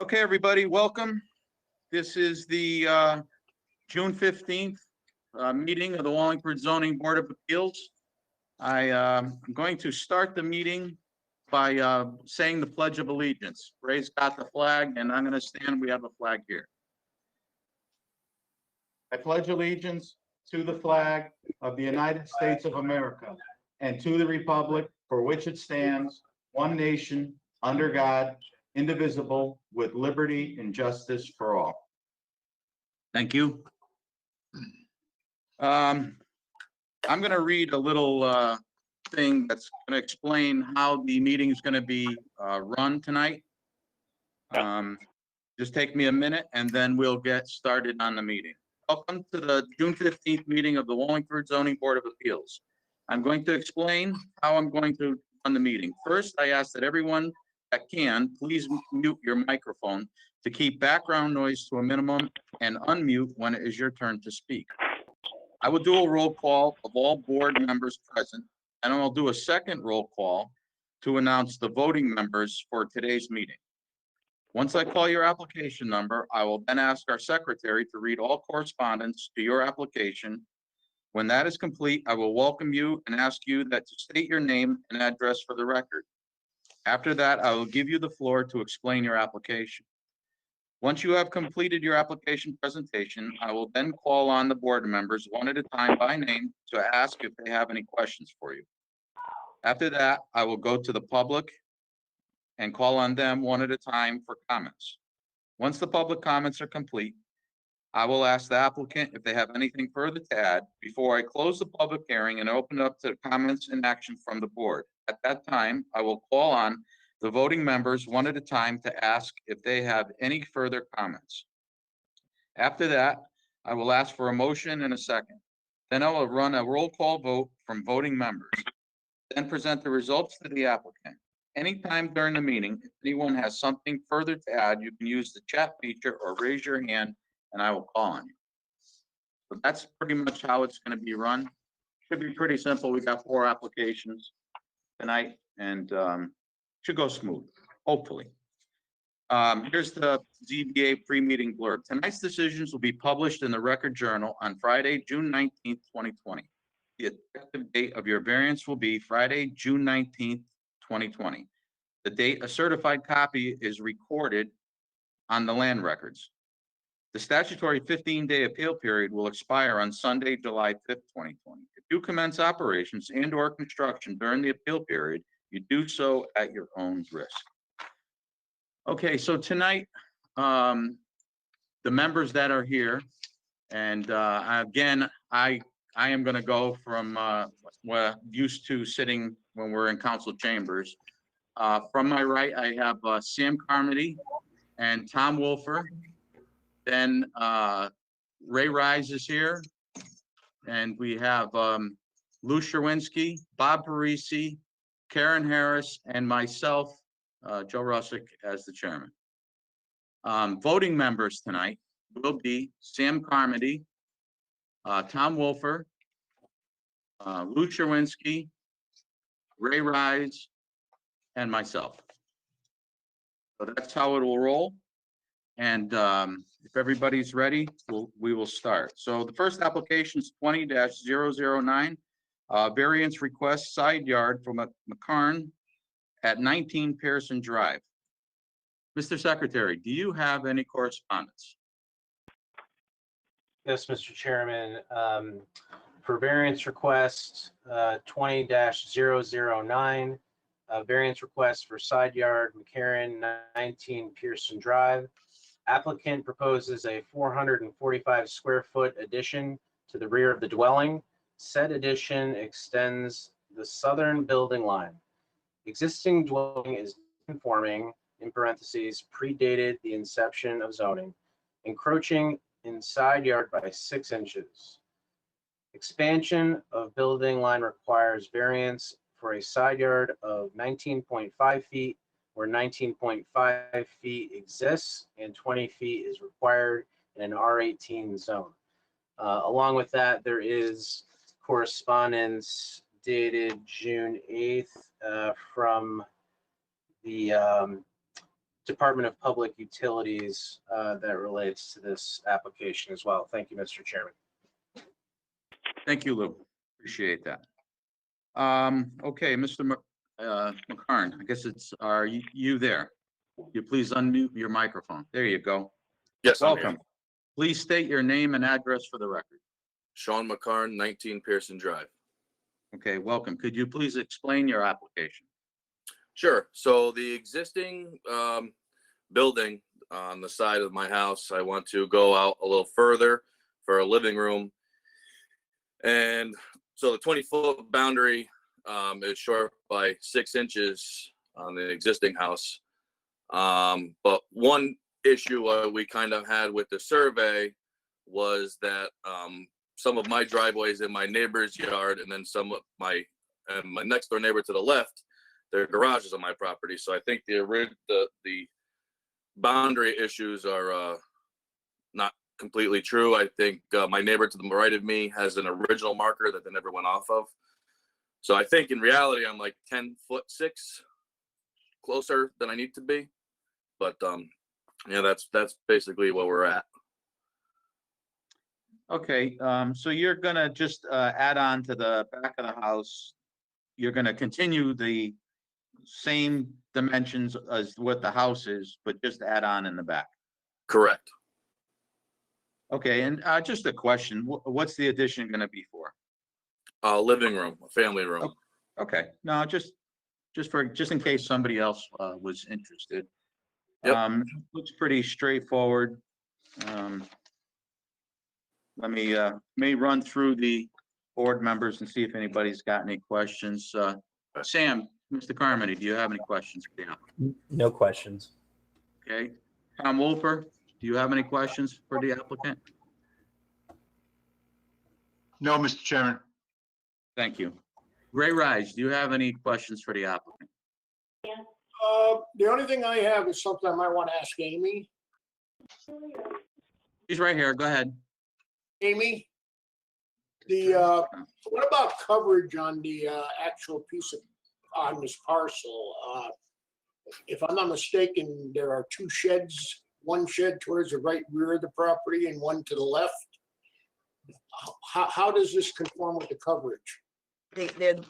Okay, everybody, welcome. This is the June 15th meeting of the Wallingford Zoning Board of Appeals. I'm going to start the meeting by saying the Pledge of Allegiance. Ray's got the flag, and I'm going to stand. We have a flag here. I pledge allegiance to the flag of the United States of America and to the republic for which it stands, one nation, under God, indivisible, with liberty and justice for all. Thank you. I'm going to read a little thing that's going to explain how the meeting is going to be run tonight. Just take me a minute and then we'll get started on the meeting. Welcome to the June 15th meeting of the Wallingford Zoning Board of Appeals. I'm going to explain how I'm going to run the meeting. First, I ask that everyone that can, please mute your microphone to keep background noise to a minimum and unmute when it is your turn to speak. I will do a roll call of all board members present, and I'll do a second roll call to announce the voting members for today's meeting. Once I call your application number, I will then ask our secretary to read all correspondence to your application. When that is complete, I will welcome you and ask you that to state your name and address for the record. After that, I will give you the floor to explain your application. Once you have completed your application presentation, I will then call on the board members one at a time by name to ask if they have any questions for you. After that, I will go to the public and call on them one at a time for comments. Once the public comments are complete, I will ask the applicant if they have anything further to add before I close the public hearing and open up to comments and action from the board. At that time, I will call on the voting members one at a time to ask if they have any further comments. After that, I will ask for a motion and a second. Then I will run a roll call vote from voting members, then present the results to the applicant. Anytime during the meeting, if anyone has something further to add, you can use the chat feature or raise your hand and I will call on you. So that's pretty much how it's going to be run. Should be pretty simple. We got 4 applications tonight and should go smooth, hopefully. Here's the ZBA pre-meeting blurb. Tonight's decisions will be published in the Record Journal on Friday, June 19th, 2020. The effective date of your variance will be Friday, June 19th, 2020. The date a certified copy is recorded on the land records. The statutory 15-day appeal period will expire on Sunday, July 5th, 2020. If you commence operations and/or construction during the appeal period, you do so at your own risk. Okay, so tonight, the members that are here, and again, I am going to go from we're used to sitting when we're in council chambers. From my right, I have Sam Carmody and Tom Wolfer. Then Ray Rise is here, and we have Lou Sherwinski, Bob Parisi, Karen Harris, and myself, Joe Russick, as the chairman. Voting members tonight will be Sam Carmody, Tom Wolfer, Lou Sherwinski, Ray Rise, and myself. So that's how it will roll. And if everybody's ready, we will start. So the first application is 20-009, variance request side yard from McCarn at 19 Pearson Drive. Mr. Secretary, do you have any correspondence? Yes, Mr. Chairman. For variance request 20-009, variance request for side yard McCarran 19 Pearson Drive. Applicant proposes a 445 square foot addition to the rear of the dwelling. Said addition extends the southern building line. Existing dwelling is conforming, in parentheses, predated the inception of zoning, encroaching in side yard by 6 inches. Expansion of building line requires variance for a side yard of 19.5 feet where 19.5 feet exists and 20 feet is required in an R18 zone. Along with that, there is correspondence dated June 8th from the Department of Public Utilities that relates to this application as well. Thank you, Mr. Chairman. Thank you, Lou. Appreciate that. Okay, Mr. McCarn, I guess are you there? You please unmute your microphone. There you go. Yes, I'm here. Welcome. Please state your name and address for the record. Sean McCarn, 19 Pearson Drive. Okay, welcome. Could you please explain your application? Sure. So the existing building on the side of my house, I want to go out a little further for a living room. And so the 20-foot boundary is short by 6 inches on the existing house. But one issue we kind of had with the survey was that some of my driveways in my neighbor's yard, and then some of my next door neighbor to the left, their garages on my property. So I think the boundary issues are not completely true. I think my neighbor to the right of me has an original marker that they never went off of. So I think in reality, I'm like 10'6" closer than I need to be. But yeah, that's basically where we're at. Okay, so you're gonna just add on to the back of the house. You're gonna continue the same dimensions as what the house is, but just add on in the back. Correct. Okay, and just a question, what's the addition gonna be for? Living room, a family room. Okay, no, just in case somebody else was interested. Yep. Looks pretty straightforward. Let me may run through the board members and see if anybody's got any questions. Sam, Mr. Carmody, do you have any questions for the applicant? No questions. Okay, Tom Wolfer, do you have any questions for the applicant? No, Mr. Chairman. Thank you. Ray Rise, do you have any questions for the applicant? The only thing I have is something I might want to ask Amy. He's right here, go ahead. Amy, what about coverage on the actual piece on this parcel? If I'm not mistaken, there are 2 sheds, one shed towards the right rear of the property and one to the left. How does this conform with the coverage?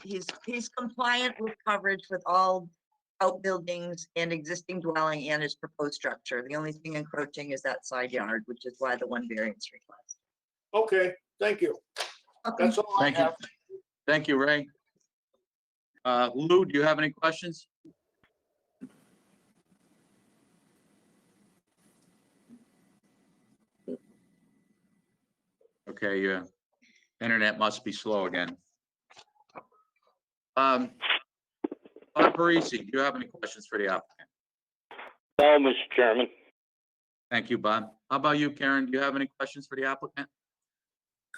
He's compliant with coverage with all outbuildings and existing dwelling and his proposed structure. The only thing encroaching is that side yard, which is why the 1 variance request. Okay, thank you. That's all I Thank you. have. Thank you, Ray. Lou, do you have any questions? Okay, your internet must be slow again. Bob Parisi, do you have any questions for the applicant? No, Mr. Chairman. Thank you, Bob. How about you, Karen? Do you have any questions for the applicant?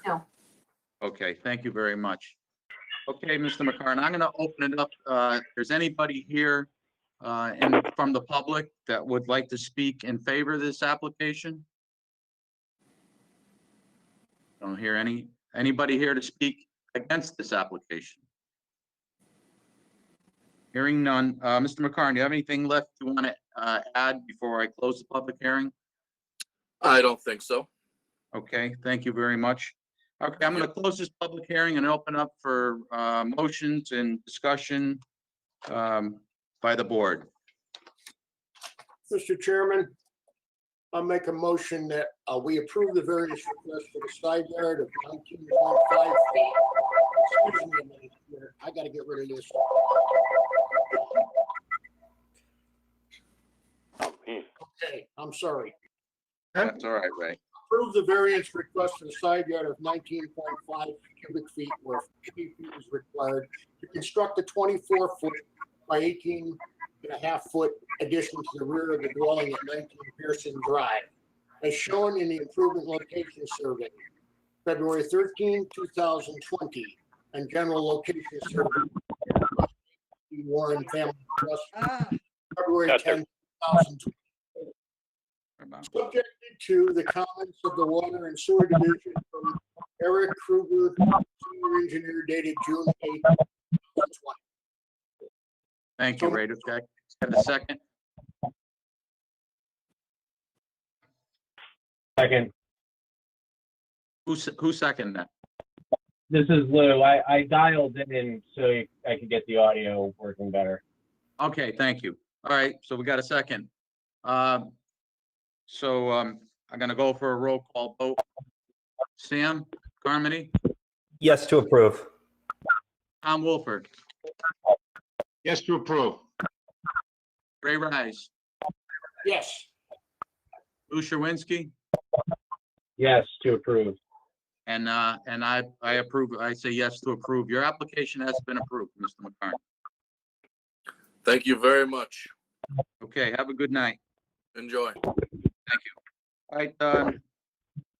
No. Okay, thank you very much. Okay, Mr. McCarn, I'm going to open it up. If there's anybody here from the public that would like to speak in favor of this application? Don't hear anybody here to speak against this application. Hearing none. Mr. McCarn, do you have anything left you want to add before I close the public hearing? I don't think so. Okay, thank you very much. Okay, I'm going to close this public hearing and open up for motions and discussion by the board. Mr. Chairman, I'll make a motion that we approve the various requests for the side yard of 19.5 feet. Excuse me a minute here. I got to get rid of this. Okay, I'm sorry. That's all right, Ray. Approve the variance request for the side yard of 19.5 cubic feet where 50 feet is required to construct a 24-foot by 18.5-foot addition to the rear of the dwelling at 19 Pearson Drive, as shown in the improvement location survey, February 13, 2020, and general location survey, Warren Family Trust, February 10, 2020. Subjected to the comments of the Water and Sewer Division from Eric Kruger, Senior Engineer, dated June 8, 2020. Thank you, Ray. Okay, got a second? Second. Who seconded that? This is Lou. I dialed in so I could get the audio working better. Okay, thank you. All right, so we got a second. I'm gonna go for a roll call vote. Sam Carmody, Yes to approve. Tom Wolford, Yes to approve. Ray Rise, Yes. Lou Sherwinski, Yes, to approve. and I approve. I say yes to approve. Your application has been approved, Mr. McCartney. Thank you very much. Okay, have a good night. Enjoy. All right,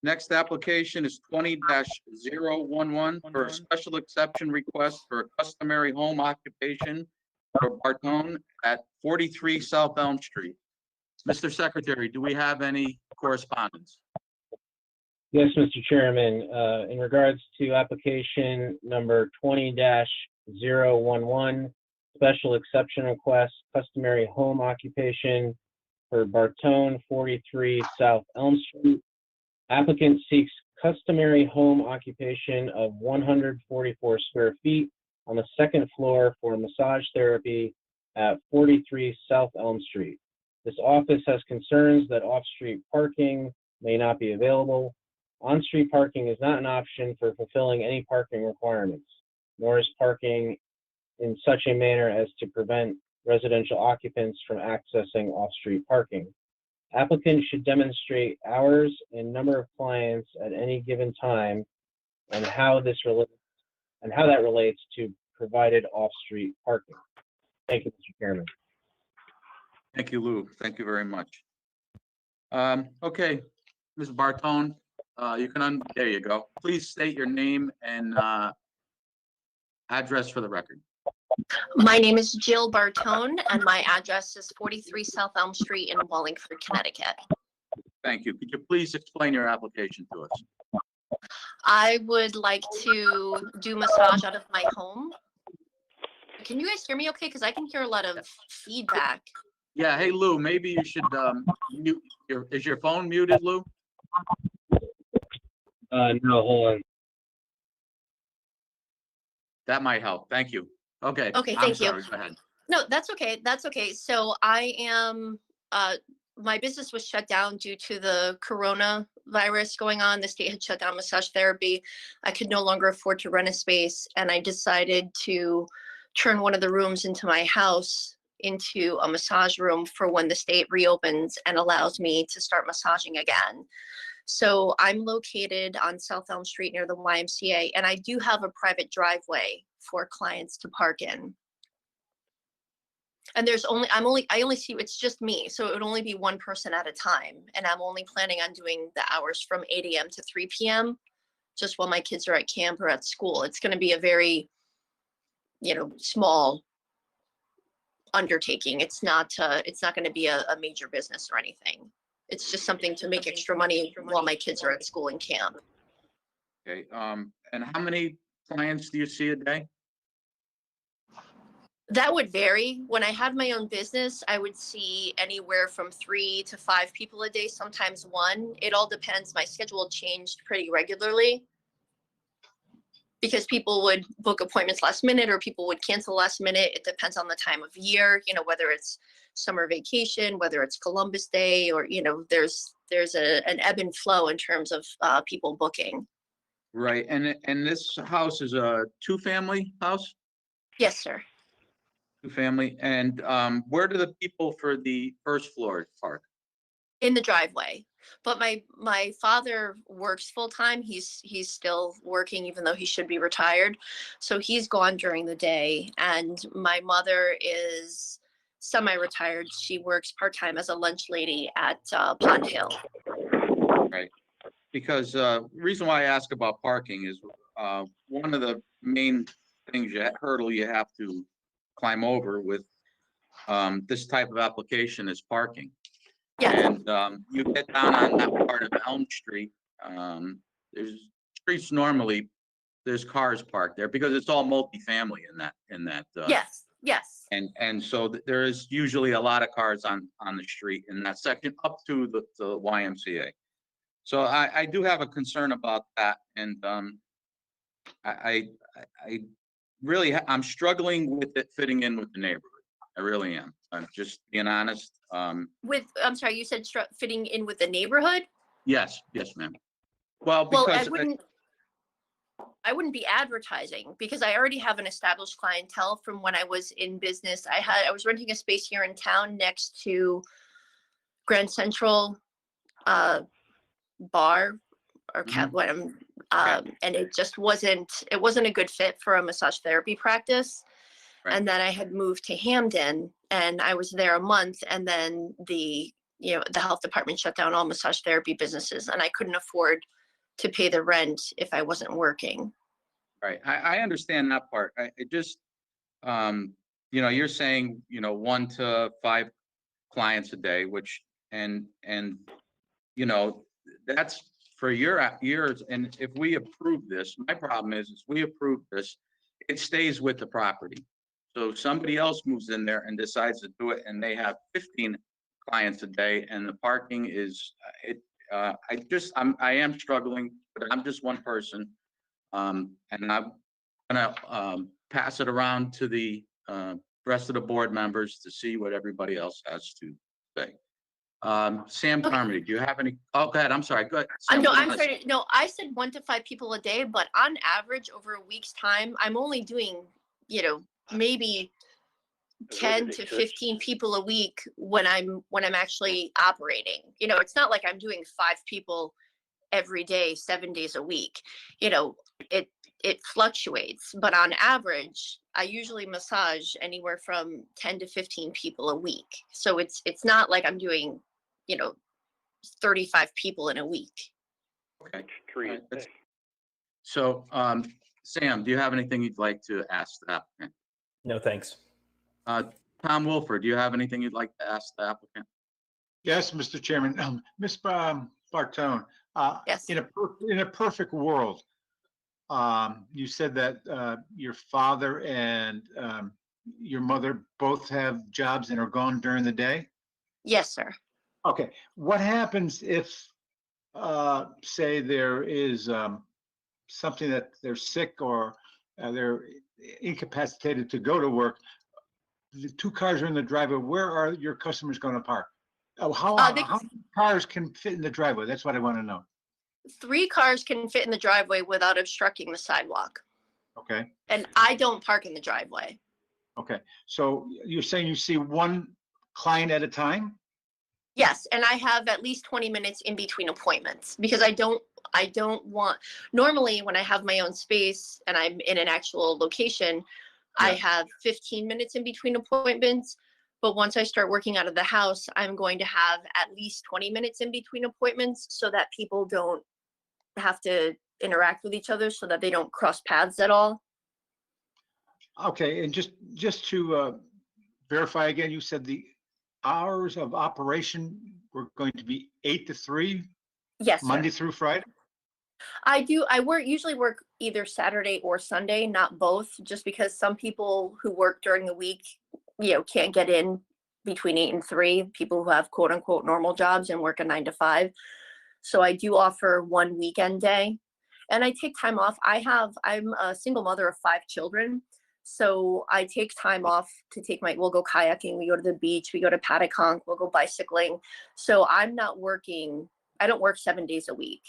next application is 20-011 for a special exception request for a customary home occupation for Bartone at 43 South Elm Street. Mr. Secretary, do we have any correspondence? Yes, Mr. Chairman, in regards to application number 20-011, special exception request, customary home occupation for Bartone, 43 South Elm Street. Applicant seeks customary home occupation of 144 square feet on the second floor for massage therapy at 43 South Elm Street. This office has concerns that off-street parking may not be available. On-street parking is not an option for fulfilling any parking requirements, nor is parking in such a manner as to prevent residential occupants from accessing off-street parking. Applicants should demonstrate hours and number of clients at any given time and how that relates to provided off-street parking. Thank you, Mr. Chairman. Thank you, Lou. Thank you very much. Okay, Ms. Bartone, there you go. Please state your name and address for the record. My name is Jill Bartone, and my address is 43 South Elm Street in Wallingford, Connecticut. Thank you. Could you please explain your application to us? I would like to do massage out of my home. Can you guys hear me okay? Because I can hear a lot of feedback. Yeah, hey, Lou, maybe you should mute is your phone muted, Lou? No, hold on. That might help. Thank you. Okay. Okay, I'm thank you. sorry. Go ahead. No, that's okay. That's okay. So I am, my business was shut down due to the coronavirus going on. The state had shut down massage therapy. I could no longer afford to rent a space, and I decided to turn one of the rooms into my house into a massage room for when the state reopens and allows me to start massaging again. So I'm located on South Elm Street near the YMCA, and I do have a private driveway for clients to park in. And I only see, it's just me. So it would only be one person at a time. And I'm only planning on doing the hours from 8 a.m. to 3 p.m. just while my kids are at camp or at school. It's going to be a very, small undertaking. It's not going to be a major business or anything. It's just something to make extra money while my kids are at school and camp. Okay. And how many clients do you see a day? That would vary. When I had my own business, I would see anywhere from 3 to 5 people a day, sometimes 1. It all depends. My schedule changed pretty regularly because people would book appointments last minute or people would cancel last minute. It depends on the time of year, whether it's summer vacation, whether it's Columbus Day, or, there's an ebb and flow in terms of people booking. Right. And this house is a 2-family house? Yes, sir. 2-family. And where do the people for the first floor park? In the driveway. But my father works full time. He's still working even though he should be retired. So he's gone during the day. And my mother is semi-retired. She works part-time as a lunch lady at Pond Hill. Right. Because reason why I ask about parking is one of the main things hurdle you have to climb over with this type of application is parking. Yes. And you get down on that part of Elm Street, there's streets normally, there's cars parked there because it's all multifamily in that. Yes. Yes. And so there is usually a lot of cars on the street in that section up to the YMCA. So I do have a concern about that, and I really, I'm struggling with it fitting in with the neighborhood. I really am. I'm just being honest. I'm sorry, you said fitting in with the neighborhood? Yes, ma'am. Well, Well, because I wouldn't be advertising because I already have an established clientele from when I was in business. I was renting a space here in town next to Grand Central bar or cat, what and it just wasn't a good fit for a massage therapy practice. Right. And then I had moved to Hamden and I was there a month, and then the health department shut down all massage therapy businesses, and I couldn't afford to pay the rent if I wasn't working. right, I understand that part. It just, you're saying, 1 to 5 clients a day, which, and that's for yours. And if we approve this, my problem is we approve this, it stays with the property. So somebody else moves in there and decides to do it, and they have 15 clients a day, and the parking is, I am struggling, but I'm just one person. And I'm gonna pass it around to the rest of the board members to see what everybody else has to say. Sam Okay. Carmody, do you have any? Oh, go ahead. I'm sorry. Go ahead. No, Sam, I'm sorry. No, I said 1 to 5 people a day, but on average over a week's time, I'm only doing, maybe 10 to 15 people a week when I'm actually operating. It's not like I'm doing 5 people every day, 7 days a week. It fluctuates, but on average, I usually massage anywhere from 10 to 15 people a week. So it's not like I'm doing, 35 people in a week. Okay. So, Sam, do you have anything you'd like to ask the applicant? No, thanks. Tom Wolford, do you have anything you'd like to ask the applicant? Yes, Mr. Chairman. Ms. Bartone, Yes. in a perfect world, you said that your father and your mother both have jobs and are gone during the day? Yes, sir. Okay. What happens if, say, there is something that they're sick or they're incapacitated to go to work? The 2 cars are in the driveway. Where are your customers going to park? How many cars can fit in the driveway? That's what I want to know. 3 cars can fit in the driveway without obstructing the sidewalk. Okay. And I don't park in the driveway. Okay. So you're saying you see 1 client at a time? Yes, and I have at least 20 minutes in between appointments because I don't want, normally when I have my own space and I'm in an actual location, I have 15 minutes in between appointments. But once I start working out of the house, I'm going to have at least 20 minutes in between appointments so that people don't have to interact with each other, so that they don't cross paths at all. Okay. And just to verify again, you said the hours of operation were going to be 8 to 3? Yes, sir. Monday through Friday? I usually work either Saturday or Sunday, not both, just because some people who work during the week, can't get in between 8 and 3, people who have quote unquote normal jobs and work a 9 to 5. So I do offer 1 weekend day, and I take time off. I'm a single mother of 5 children. So I take time off to we'll go kayaking, we go to the beach, we go to Pataconk, we'll go bicycling. So I don't work 7 days a week.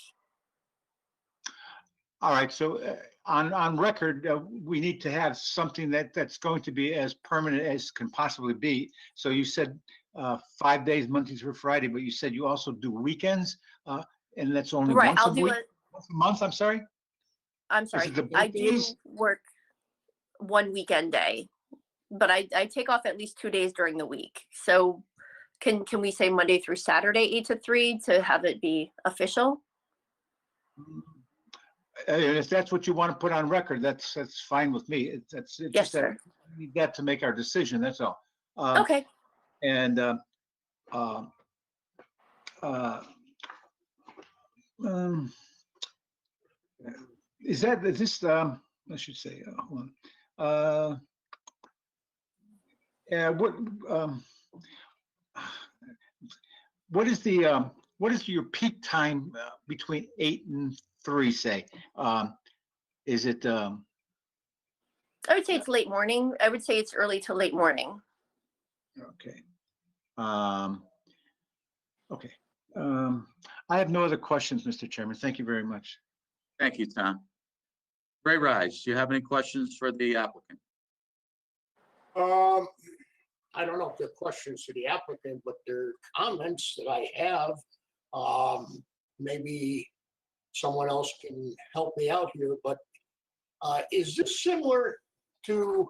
All right. So on record, we need to have something that's going to be as permanent as can possibly be. So you said 5 days, Monday through Friday, but you said you also do weekends, and that's only Right, once I'll a do week? Once a month, I'm sorry? I'm sorry, Is it the I do birthdays? work 1 weekend day, but I take off at least 2 days during the week. So can we say Monday through Saturday, 8 to 3 to have it be official? And if that's what you want to put on record, that's fine with me. It's Yes, just that sir. we need that to make our decision, that's all. Okay. And is this, I should say, hold on. What is the what is your peak time between 8 and 3, say? Is it, I would say it's late morning. I would say it's early to late morning. okay. Okay. I have no other questions, Mr. Chairman. Thank you very much. Thank you, Tom. Ray Rise, do you have any questions for the applicant? I don't know if they're questions to the applicant, but they're comments that I have. Maybe someone else can help me out here, but is this similar to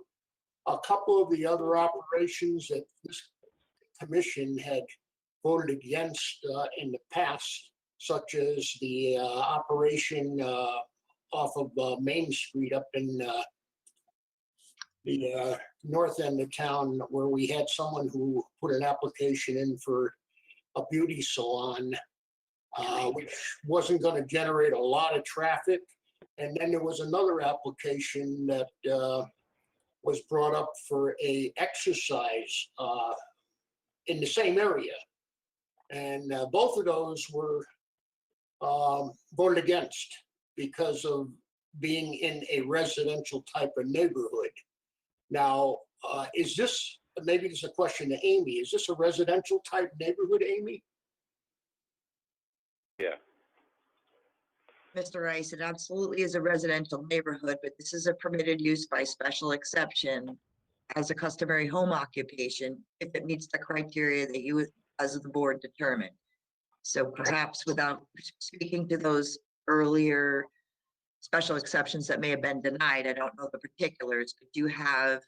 a couple of the other operations that this commission had voted against in the past, such as the operation off of Main Street up in the north end of town, where we had someone who put an application in for a beauty salon, which wasn't going to generate a lot of traffic. And then there was another application that was brought up for a exercise in the same area. And both of those were voted against because of being in a residential type of neighborhood. Now, is this, maybe this is a question to Amy, is this a residential type neighborhood, Amy? Yeah. Mr. Rice, it absolutely is a residential neighborhood, but this is a permitted use by special exception as a customary home occupation if it meets the criteria that you, as the board, determine. So perhaps without speaking to those earlier special exceptions that may have been denied, I don't know the particulars, but you have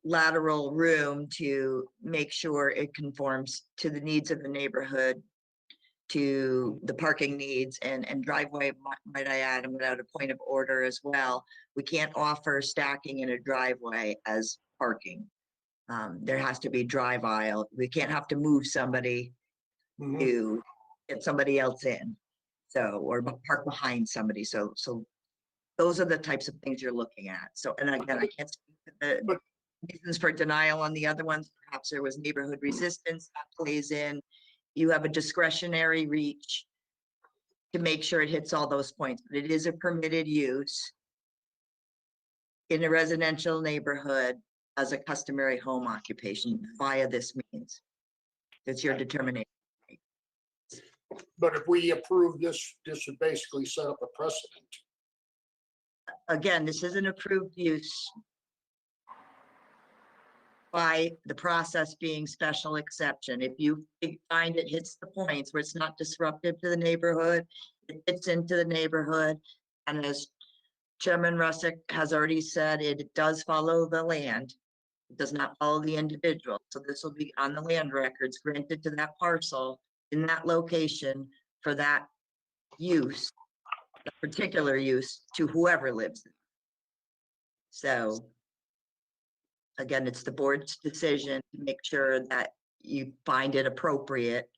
lateral room to make sure it conforms to the needs of the neighborhood, to the parking needs and driveway, might I add, and without a point of order as well. We can't offer stacking in a driveway as parking. There has to be drive aisle. We can't have to move somebody to get somebody else in. So, or park behind somebody. So those are the types of things you're looking at. So, and again, I can't speak to the reasons for denial on the other ones. Perhaps there was neighborhood resistance that plays in. You have a discretionary reach to make sure it hits all those points, but it is a permitted use in a residential neighborhood as a customary home occupation via this means. It's your determination. But if we approve this, this would basically set up a precedent. Again, this is an approved use by the process being special exception. If you find it hits the points where it's not disruptive to the neighborhood, it fits into the neighborhood. And as Chairman Russick has already said, it does follow the land. It does not follow the individual. So this will be on the land records granted to that parcel in that location for that use, that particular use, to whoever lives there. So again, it's the board's decision to make sure that you find it appropriate.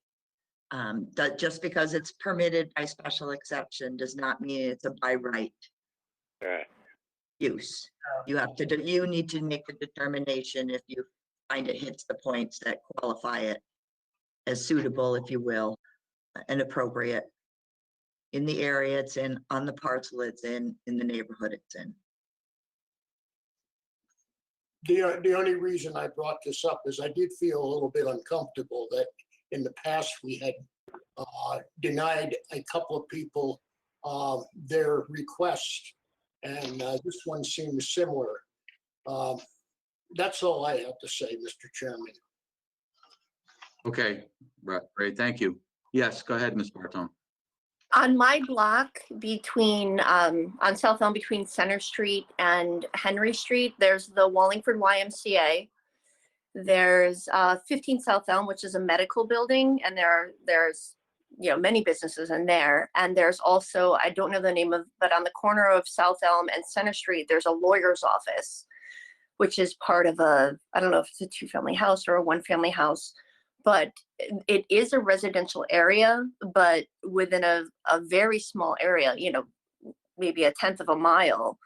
That just because it's permitted by special exception does not mean it's a by right Right. use. You have to, you need to make the determination if you find it hits the points that qualify it as suitable, if you will, and appropriate in the area it's in, on the parcel it's in the neighborhood it's in. The only reason I brought this up is I did feel a little bit uncomfortable that in the past we had denied a couple of people their request, and this one seems similar. That's all I have to say, Mr. Chairman. Okay, Ray, thank you. Yes, go ahead, Ms. Bartone. On my block between, on South Elm between Center Street and Henry Street, there's the Wallingford YMCA. There's 15 South Elm, which is a medical building, and there's many businesses in there. And there's also, I don't know the name of, but on the corner of South Elm and Center Street, there's a lawyer's office, which is part of a, I don't know if it's a two-family house or a one-family house. But it is a residential area, but within a very small area, maybe a 1/10 of a mile,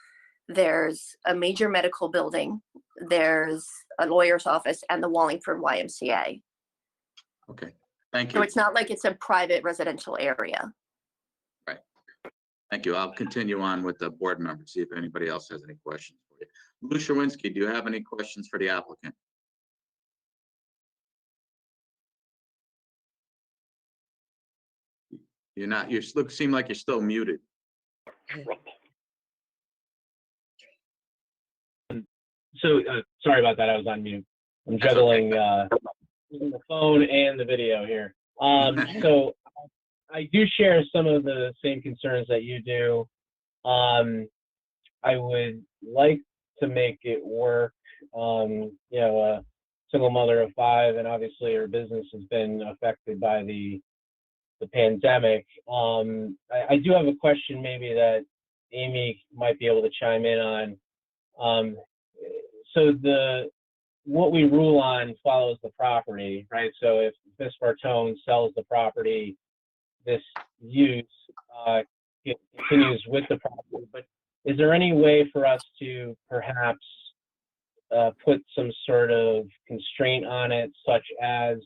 there's a major medical building, there's a lawyer's office, and the Wallingford YMCA. Okay, Thank So you. it's not like it's a private residential area. Thank you. I'll continue on with the board members, see if anybody else has any questions for you. Lou Shawinski, do you have any questions for the applicant? You're not, seem like you're still muted. So, sorry about that. I was on mute. I'm That's juggling the phone and the video here. So I do share some of the same concerns that you do. I would like to make it work. You know, a single mother of 5, and obviously her business has been affected by the pandemic. I do have a question maybe that Amy might be able to chime in on. So what we rule on follows the property, right? So if Ms. Bartone sells the property, this use continues with the property. But is there any way for us to perhaps put some sort of constraint on it, such as,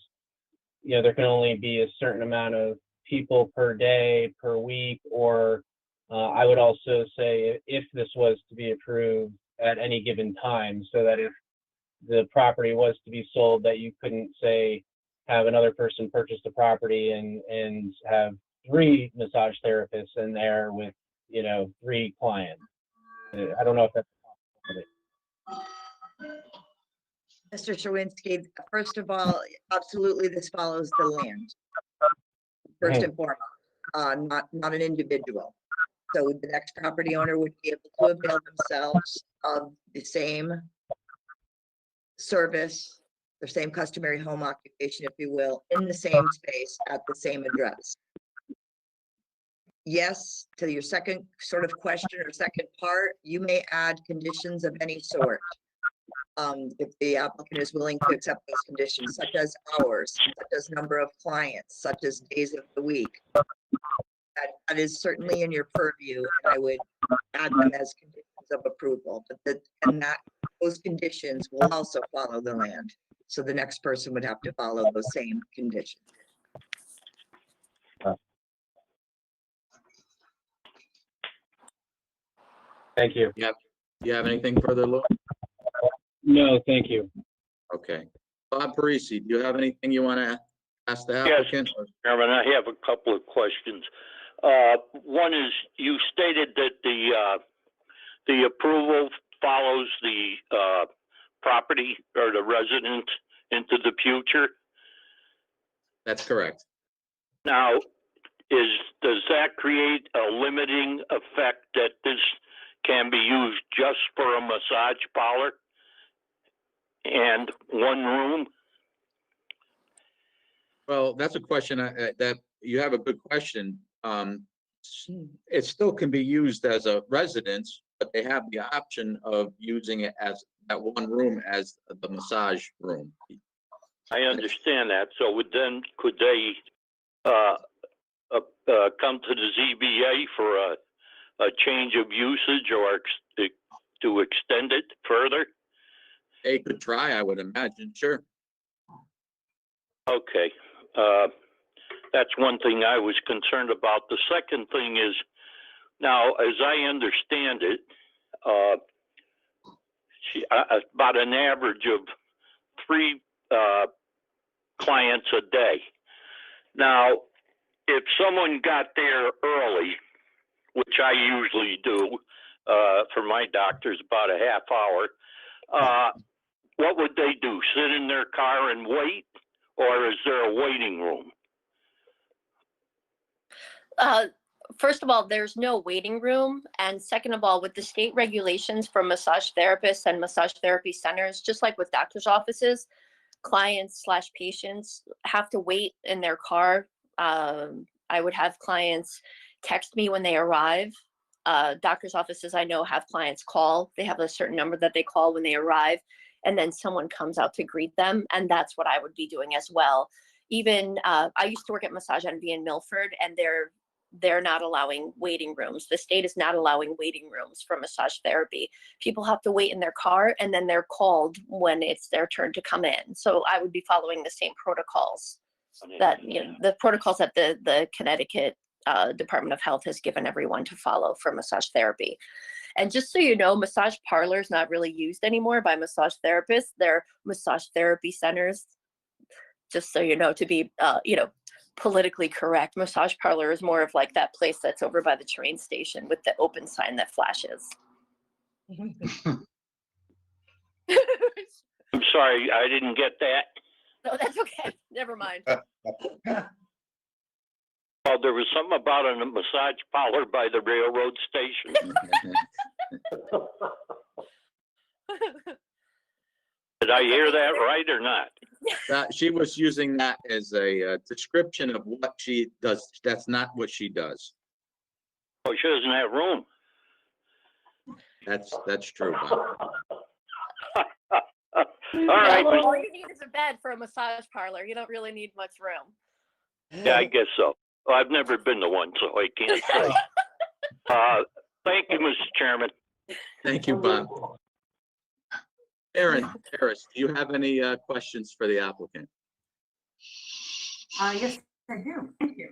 you know, there can only be a certain amount of people per day, per week, or I would also say if this was to be approved at any given time, so that if the property was to be sold, that you couldn't say have another person purchase the property and have 3 massage therapists in there with, you know, 3 clients. I don't know if that's possible. Mr. Shawinski, first of all, absolutely, this follows the land. First and foremost, not an individual. So the next property owner would be able to avail themselves of the same service, the same customary home occupation, if you will, in the same space at the same address. Yes, to your second sort of question or second part, you may add conditions of any sort. If the applicant is willing to accept those conditions, such as hours, such as number of clients, such as days of the week. That is certainly in your purview, and I would add them as conditions of approval, but those conditions will also follow the land. So the next person would have to follow those same conditions. Thank you. Do you have anything further, Lou? No, thank you. Okay. Bob Parisi, do you have anything you want to ask the applicant? Chairman, I have a couple of questions. One is, you stated that the approval follows the property or the resident into the future. That's correct. Now, does that create a limiting effect that this can be used just for a massage parlor and 1 room? Well, that's a question that you have a good question. It still can be used as a residence, but they have the option of using it as that 1 room as the massage room. I understand that. So could they come to the ZBA for a change of usage or to extend it further? They could try, I would imagine, sure. Okay. That's one thing I was concerned about. The second thing is, now, as I understand it, about an average of 3 clients a day. Now, if someone got there early, which I usually do for my doctors, about a half hour, what would they do? Sit in their car and wait, or is there a waiting room? First of all, there's no waiting room. And second of all, with the state regulations for massage therapists and massage therapy centers, just like with doctor's offices, clients/patients have to wait in their car. I would have clients text me when they arrive. Doctor's offices, I know, have clients call. They have a certain number that they call when they arrive, and then someone comes out to greet them. And that's what I would be doing as well. Even I used to work at Massage Envy in Milford, and they're not allowing waiting rooms. The state is not allowing waiting rooms for massage therapy. People have to wait in their car, and then they're called when it's their turn to come in. So I would be following the same protocols. that, you know, the protocols that the Connecticut Department of Health has given everyone to follow for massage therapy. And just so you know, massage parlors not really used anymore by massage therapists. They're massage therapy centers. Just so you know, to be, you know, politically correct, massage parlor is more of like that place that's over by the train station with the open sign that flashes. I'm sorry, I didn't get that. No, that's okay. Never mind. Oh, there was something about a massage parlor by the railroad station. Did I hear that right or not? She was using that as a description of what she does. That's not what she does. Oh, she doesn't have room. That's true, Bob. All right. Well, all you need is a bed for a massage parlor. You don't really need much room. Yeah, I guess so. Well, I've never been to one, so I can't say. Thank you, Mr. Chairman. Thank you, Bob. Aaron Harris, do you have any questions for the applicant? Yes, I do. Thank you.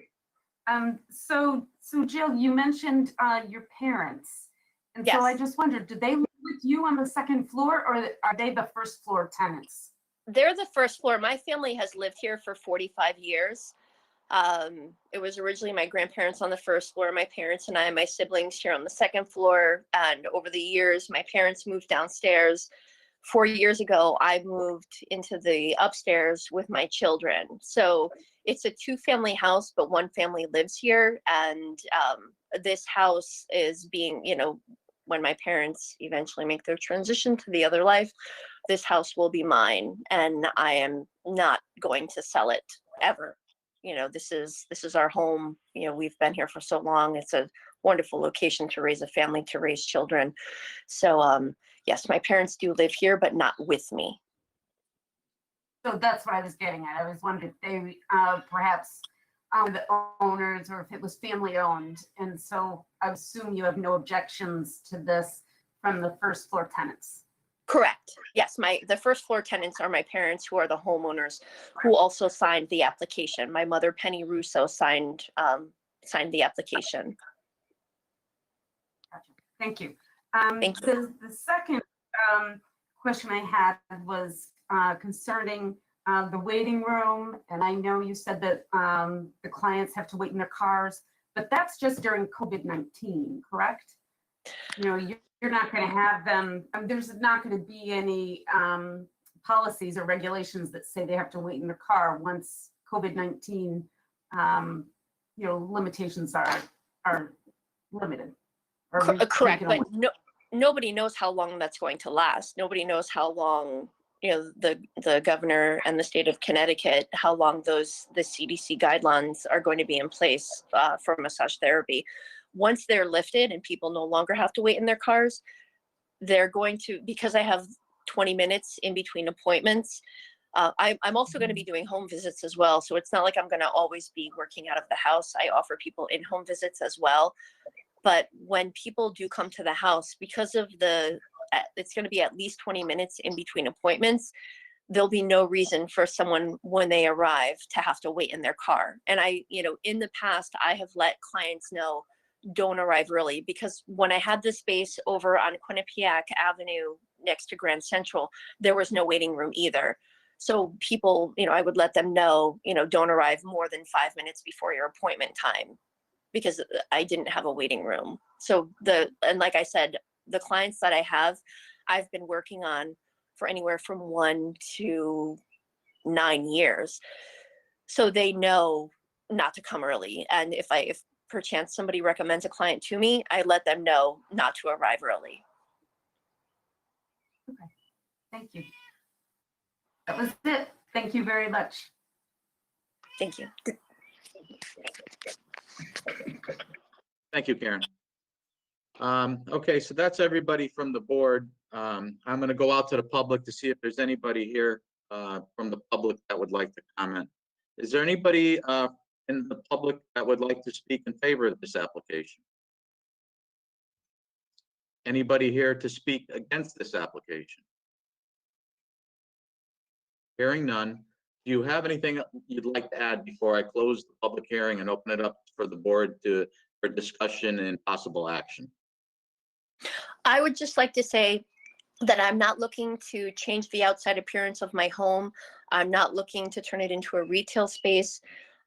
So Jill, you mentioned your parents. And so I Yes. just wondered, do they live with you on the second floor or are they the first floor tenants? They're the first floor. My family has lived here for 45 years. It was originally my grandparents on the first floor, my parents and I, my siblings here on the second floor. And over the years, my parents moved downstairs. 4 years ago, I moved into the upstairs with my children. So it's a two-family house, but one family lives here. And this house is being, you know, when my parents eventually make their transition to the other life, this house will be mine. And I am not going to sell it ever. You know, this is our home. You know, we've been here for so long. It's a wonderful location to raise a family, to raise children. So yes, my parents do live here, but not with me. So that's what I was getting at. I was wondering if they perhaps the owners or if it was family owned. And so I assume you have no objections to this from the first floor tenants. Correct. Yes, the first floor tenants are my parents, who are the homeowners, who also signed the application. My mother, Penny Russo, signed the application. Gotcha. Thank you. Thank you. The second question I had was concerning the waiting room. And I know you said that the clients have to wait in their cars, but that's just during COVID-19, correct? You know, you're not going to have them, there's not going to be any policies or regulations that say they have to wait in their car once COVID-19, you know, limitations are limited. Correct, but nobody knows how long that's going to last. Nobody knows how long, you know, the governor and the state of Connecticut, how long the CDC guidelines are going to be in place for massage therapy. Once they're lifted and people no longer have to wait in their cars, they're going to, because I have 20 minutes in between appointments, I'm also going to be doing home visits as well. So it's not like I'm going to always be working out of the house. I offer people in-home visits as well. But when people do come to the house, because of it's going to be at least 20 minutes in between appointments, there'll be no reason for someone when they arrive to have to wait in their car. And you know, in the past, I have let clients know, don't arrive early, because when I had this space over on Quinnipiac Avenue next to Grand Central, there was no waiting room either. So people, you know, I would let them know, you know, don't arrive more than 5 minutes before your appointment time, because I didn't have a waiting room. So and like I said, the clients that I have, I've been working on for anywhere from 1 to 9 years. So they know not to come early. And if perchance somebody recommends a client to me, I let them know not to arrive early. Okay, thank you. That was it. Thank you very much. Thank you. Thank you, Karen. Okay, so that's everybody from the board. I'm going to go out to the public to see if there's anybody here from the public that would like to comment. Is there anybody in the public that would like to speak in favor of this application? Anybody here to speak against this application? Hearing none. do you have anything you'd like to add before I close the public hearing and open it up for the board for discussion and possible action? I would just like to say that I'm not looking to change the outside appearance of my home. I'm not looking to turn it into a retail space.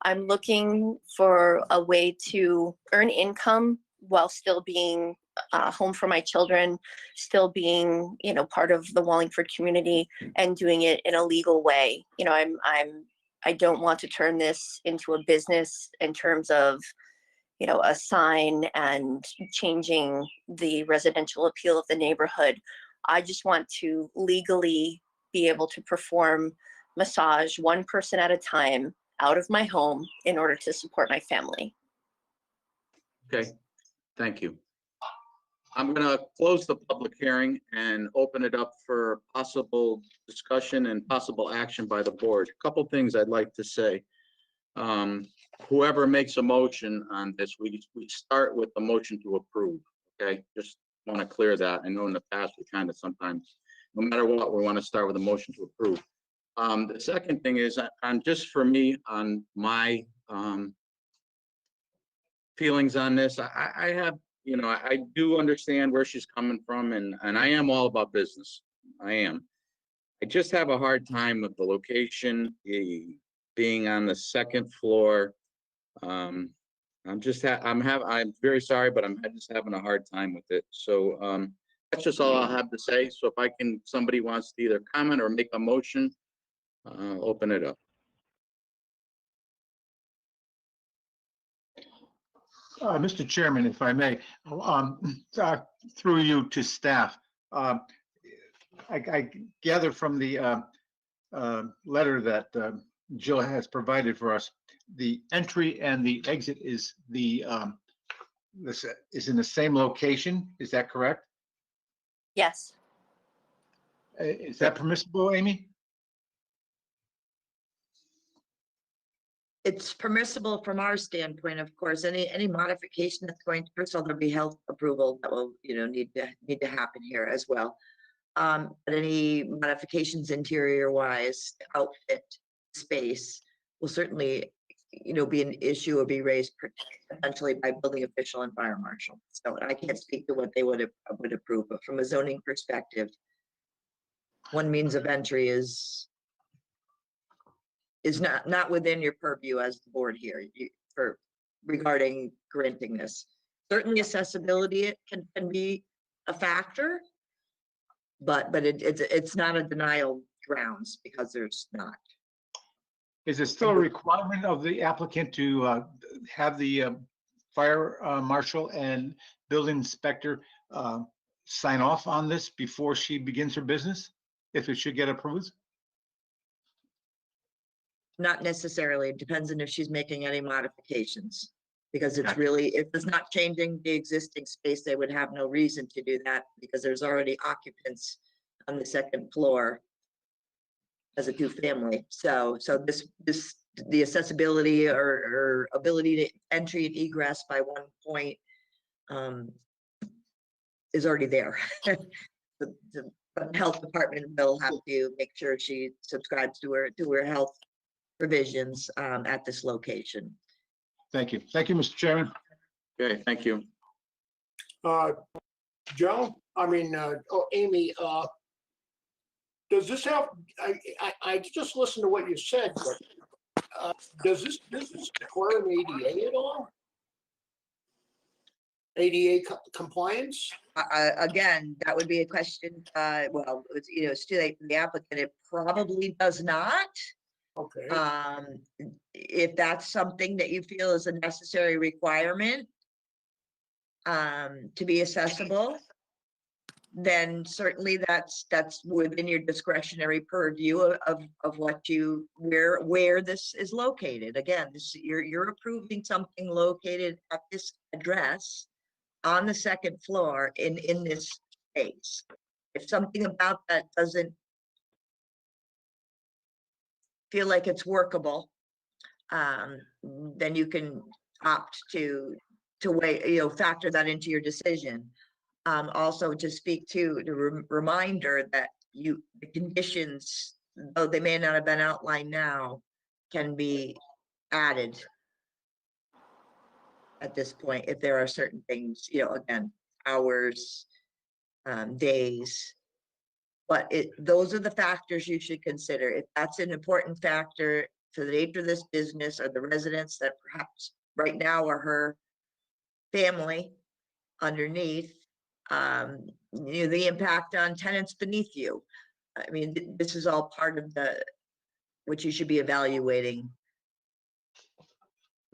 I'm looking for a way to earn income while still being home for my children, still being, part of the Wallingford community and doing it in a legal way. I don't want to turn this into a business in terms of, a sign and changing the residential appeal of the neighborhood. I just want to legally be able to perform massage one person at a time out of my home in order to support my family. Okay, thank you. I'm going to close the public hearing and open it up for possible discussion and possible action by the board. A couple things I'd like to say. Whoever makes a motion on this, we start with the motion to approve, okay? Just want to clear that. I know in the past we kind of sometimes, no matter what, we want to start with a motion to approve. The second thing is, just for me, on my feelings on this, I have, I do understand where she's coming from, and I am all about business. I am. I just have a hard time with the location, being on the second floor. I'm very sorry, but I'm just having a hard time with it. So that's just all I'll have to say. So if somebody wants to either comment or make a motion, open it up. Mr. Chairman, if I may, through you to staff, I gather from the letter that Jill has provided for us, the entry and the exit is in the same location. Is that correct? Yes. Is that permissible, Amy? It's permissible from our standpoint, of course. Any modification that's going to, first of all, there'll be health approval that will, need to happen here as well. But any modifications interior wise, outfit, space will certainly, be an issue or be raised potentially by building official and fire marshal. So I can't speak to what they would approve, but from a zoning perspective, one means of entry is not within your purview as the board here regarding granting this. Certainly accessibility can be a factor, but it's not a denial grounds because there's not. Is it still a requirement of the applicant to have the fire marshal and building inspector sign off on this before she begins her business, if it should get approved? Not necessarily. It depends on if she's making any modifications, because it's Gotcha. really, if it's not changing the existing space, they would have no reason to do that because there's already occupants on the second floor as a two-family. So the accessibility or ability to entry and egress by one point is already there. The health department will have to make sure she subscribes to her health provisions at this location. Thank you. Thank you, Mr. Chairman. Okay, thank you. Joe, Amy, does this have, I just listened to what you said, but does this require an ADA at all? ADA compliance? Again, that would be a question, well, it's too late for the applicant. It probably does not. Okay. If that's something that you feel is a necessary requirement to be accessible, then certainly that's within your discretionary purview of what where this is located. Again, you're approving something located at this address on the second floor in this space. If something about that doesn't feel like it's workable, then you can opt to weigh, factor that into your decision. Also to speak to the reminder that the conditions though they may not have been outlined now, can be added at this point, if there are certain things, again, hours, days. But those are the factors you should consider. If that's an important factor to the nature of this business or the residents that perhaps right now are her family underneath, the impact on tenants beneath you. I mean, this is all part of what you should be evaluating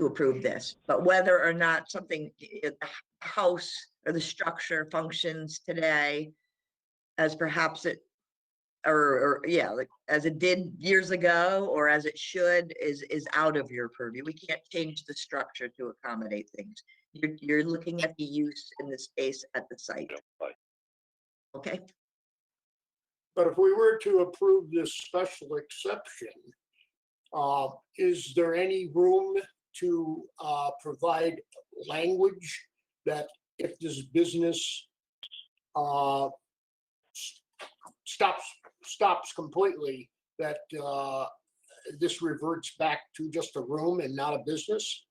to approve this. But whether or not something, the house or the structure functions today as perhaps it, like as it did years ago, or as it should, is out of your purview. We can't change the structure to accommodate things. You're looking at the use in the space at the site. Okay. But if we were to approve this special exception, is there any room to provide language that if this business stops completely, that this reverts back to just a room and not a business?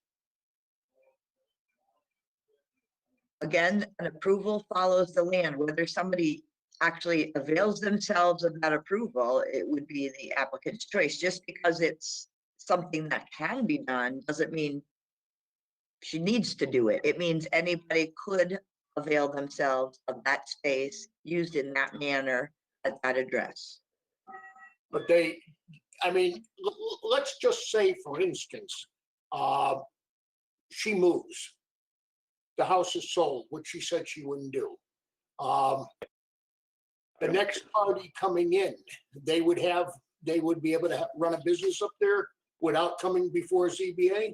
Again, an approval follows the land. Whether somebody actually avails themselves of that approval, it would be the applicant's choice. Just because it's something that can be done doesn't mean she needs to do it. It means anybody could avail themselves of that space used in that manner at that address. But let's just say, for instance, she moves. The house is sold, which she said she wouldn't do. The next party coming in, they would be able to run a business up there without coming before ZBA?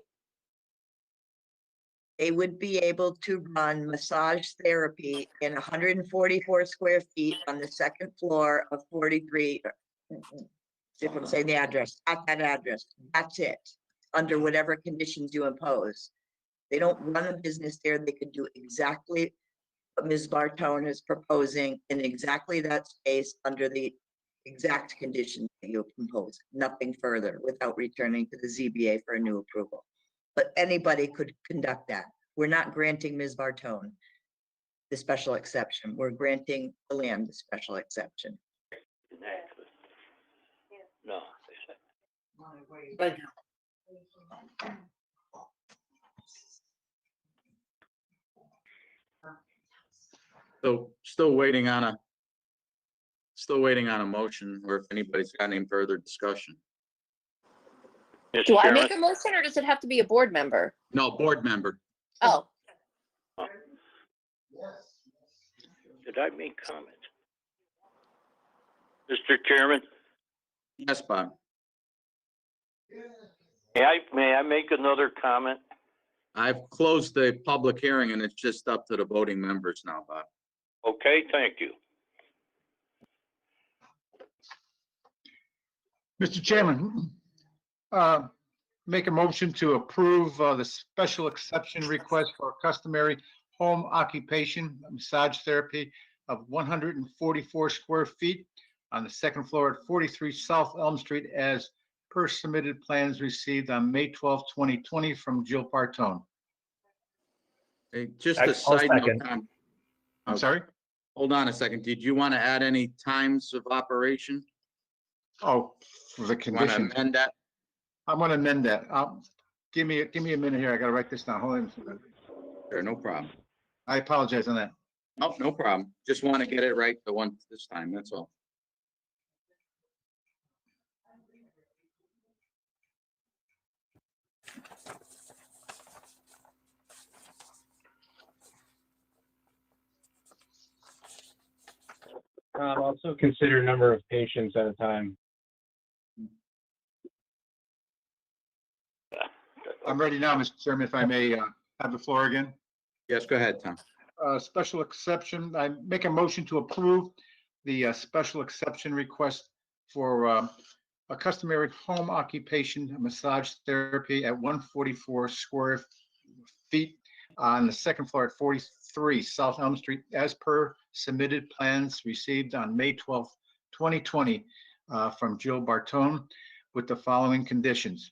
They would be able to run massage therapy in 144 square feet on the second floor of 43. If I'm saying the address, at that address, that's it, under whatever conditions you impose. They don't run a business there. They could do exactly what Ms. Bartone is proposing in exactly that space under the exact conditions that you impose, nothing further, without returning to the ZBA for a new approval. But anybody could conduct that. We're not granting Ms. Bartone the special exception. We're granting the land the special exception. No. Thank you. So still waiting on a motion, or if anybody's got any further discussion. Mr. Do I Chairman? make a motion or does it have to be a board member? No, board member. Oh, Did I make comments? Mr. Chairman, Yes, Bob. may I make another comment? I've closed the public hearing and it's just up to the voting members now, Bob. Okay, thank you. Mr. Chairman, make a motion to approve the special exception request for customary home occupation massage therapy of 144 square feet on the second floor at 43 South Elm Street as per submitted plans received on May 12, 2020 from Jill Bartone. Hey, just I'll a side note, second. Tom. I'm sorry? Hold on a second. Did you want to add any times of operation? Oh, for the Want to condition. amend that? I'm gonna amend that. Give me a minute here. I gotta write this down. Hold on a second. Sure, no problem. I apologize on that. No, no problem. Just want to get it right the one this time, that's all. Also consider number of patients at a time. I'm ready now, Mr. Chairman, if I may have the floor again. Yes, go ahead, Tom. Special exception, I make a motion to approve the special exception request for a customary home occupation massage therapy at 144 square feet on the second floor at 43 South Elm Street as per submitted plans received on May 12th, 2020 from Jill Bartone with the following conditions.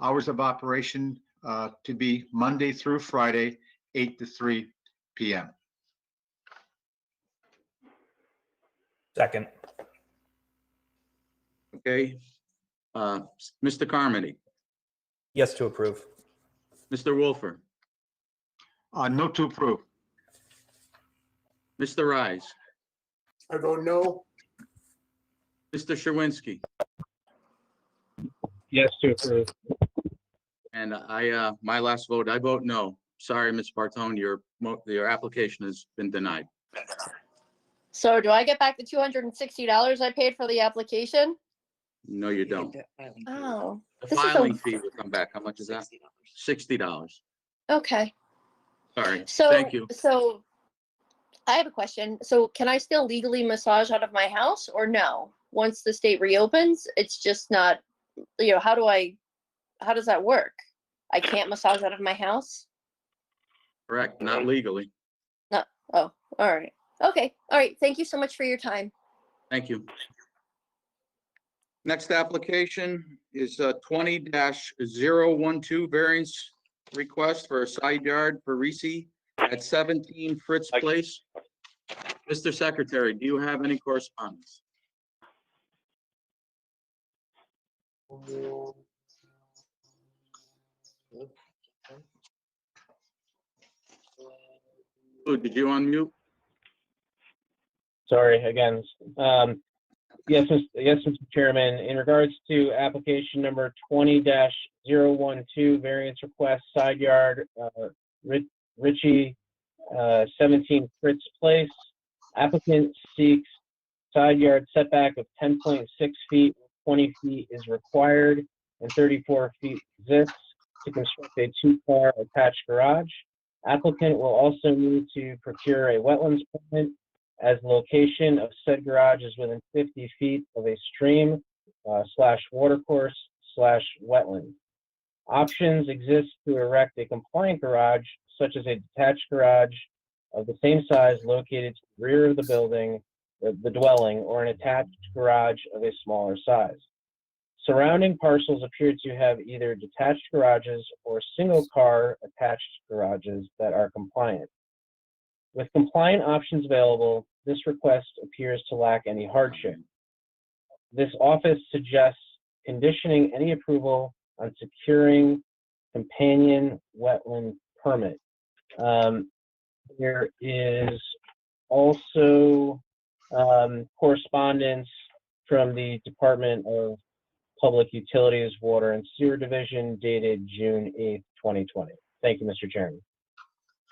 Hours of operation to be Monday through Friday, 8 to 3 p.m. Second. Okay. Mr. Carmody, Yes to approve. Mr. Wolfer, No to approve. Mr. Rise, I vote no. Mr. Sherwinski, Yes to approve. and my last vote, I vote no. Sorry, Ms. Bartone, your application has been denied. So do I get back the $260 I paid for the application? No, you don't. Oh, The this is filing a, fee will come back. How much is that? $60. okay. Sorry. So, Thank you. so I have a question. So can I still legally massage out of my house or no? Once the state reopens, it's just not, how does that work? I can't massage out of my house? Correct, not legally. No. Oh, all right. Okay. All right. Thank you so much for your time. Thank you. Next application is 20-012 variance request for a side yard for Reese at 17 Fritz Place. Mr. Secretary, do you have any correspondence? Oh, did you unmute? Sorry, again. Yes, Mr. Chairman, in regards to application number 20-012, variance request, side yard, Ritchie, 17 Fritz Place. Applicant seeks side yard setback of 10.6 feet, 20 feet is required, and 34 feet exists to construct a two-car attached garage. Applicant will also need to procure a wetlands permit as the location of said garage is within 50 feet of a stream / watercourse / wetland. Options exist to erect a compliant garage, such as a detached garage of the same size located to the rear of the building, the dwelling, or an attached garage of a smaller size. Surrounding parcels appear to have either detached garages or single-car attached garages that are compliant. With compliant options available, this request appears to lack any hardship. This office suggests conditioning any approval on securing companion wetland permit. There is also correspondence from the Department of Public Utilities, Water and Sewer Division dated June 8th, 2020. Thank you, Mr. Chairman.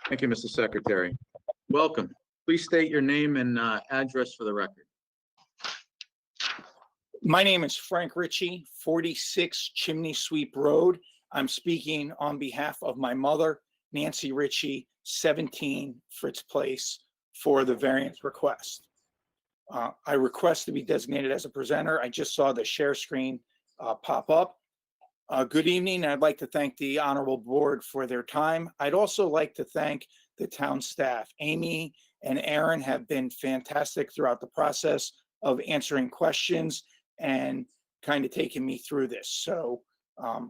Thank you, Mr. Secretary. Welcome. Please state your name and address for the record. My name is Frank Ritchie, 46 Chimney Sweep Road. I'm speaking on behalf of my mother, Nancy Ritchie, 17 Fritz Place, for the variance request. I request to be designated as a presenter. I just saw the share screen pop up. Good evening. I'd like to thank the honorable board for their time. I'd also like to thank the town staff. Amy and Aaron have been fantastic throughout the process of answering questions and kind of taking me through this. So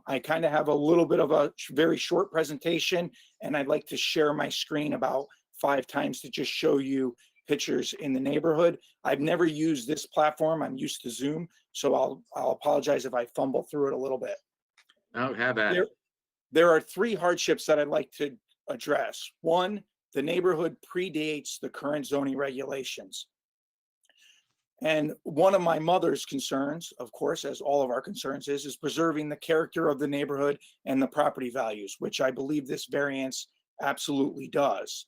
I kind of have a little bit of a very short presentation, and I'd like to share my screen about 5 times to just show you pictures in the neighborhood. I've never used this platform. I'm used to Zoom, so I'll apologize if I fumble through it a little bit. I'll have at it. There are 3 hardships that I'd like to address. 1, the neighborhood predates the current zoning regulations. And one of my mother's concerns, of course, as all of our concerns is preserving the character of the neighborhood and the property values, which I believe this variance absolutely does.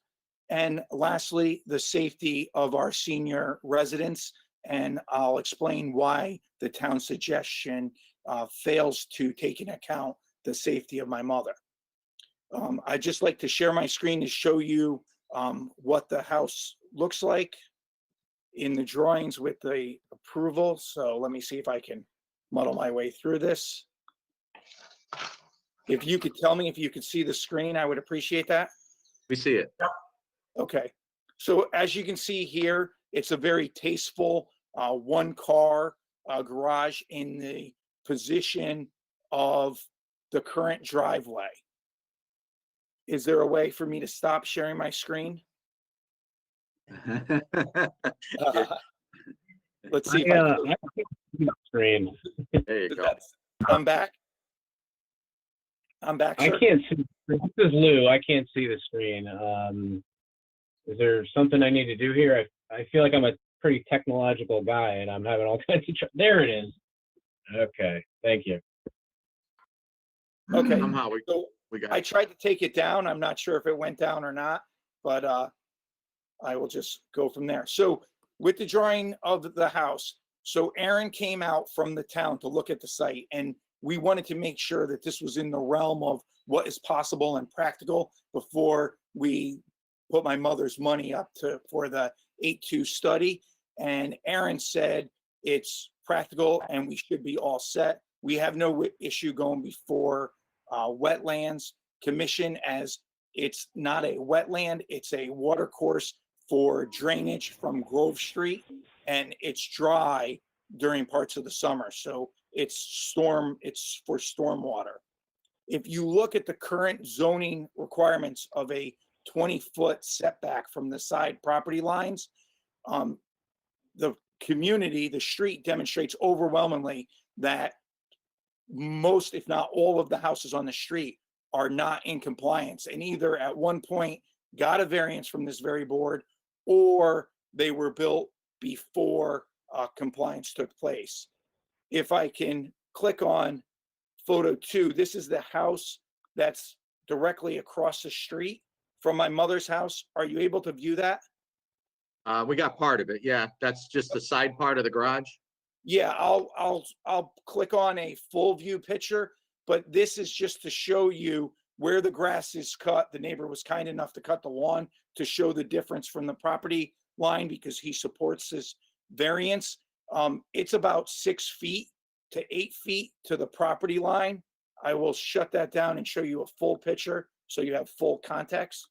And lastly, the safety of our senior residents. And I'll explain why the town suggestion fails to take into account the safety of my mother. I'd just like to share my screen to show you what the house looks like in the drawings with the approval. So let me see if I can muddle my way through this. If you could tell me if you could see the screen, I would appreciate that. We see it. Okay. So as you can see here, it's a very tasteful 1-car garage in the position of the current driveway. Is there a way for me to stop sharing my screen? Let's see if I can. I can't see the screen. There you go. I'm back. I Sir. can't see. This is Lou. I can't see the screen. Is there something I need to do here? I feel like I'm a pretty technological guy, and I'm having all kinds of. There it is. Okay. Thank you. Okay. Somehow So we got I it. tried to take it down. I'm not sure if it went down or not, but I will just go from there. So with the drawing of the house, so Aaron came out from the town to look at the site, and we wanted to make sure that this was in the realm of what is possible and practical before we put my mother's money up for the 8-2 study. And Aaron said it's practical and we should be all set. We have no issue going before Wetlands Commission, as it's not a wetland, it's a water course for drainage from Grove Street, and it's dry during parts of the summer. So it's for stormwater. If you look at the current zoning requirements of a 20-foot setback from the side property lines, the community, the street demonstrates overwhelmingly that most, if not all, of the houses on the street are not in compliance, and either at one point got a variance from this very board, or they were built before compliance took place. If I can click on photo 2, this is the house that's directly across the street from my mother's house. Are you able to view that? We got part of it. Yeah, that's just the side part of the garage. Yeah, I'll click on a full view picture, but this is just to show you where the grass is cut. The neighbor was kind enough to cut the lawn to show the difference from the property line because he supports this variance. It's about 6 feet to 8 feet to the property line. I will shut that down and show you a full picture so you have full context.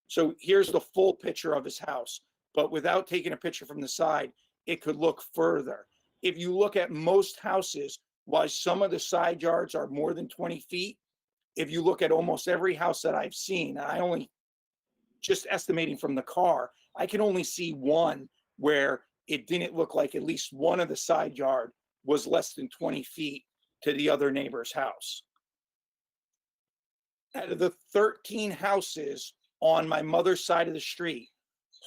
So here's the full picture of his house, but without taking a picture from the side, it could look further. If you look at most houses, while some of the side yards are more than 20 feet, if you look at almost every house that I've seen, and I only just estimating from the car, I can only see one where it didn't look like at least one of the side yard was less than 20 feet to the other neighbor's house. Out of the 13 houses on my mother's side of the street,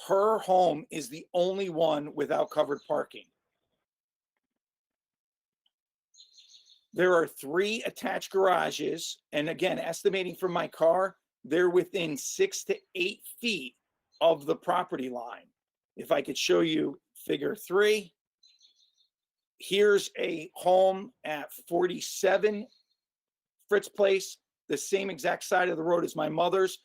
her home is the only one without covered parking. There are 3 attached garages, and again, estimating from my car, they're within 6 to 8 feet of the property line. If I could show you figure 3, here's a home at 47 Fritz Place, the same exact side of the road as my mother's.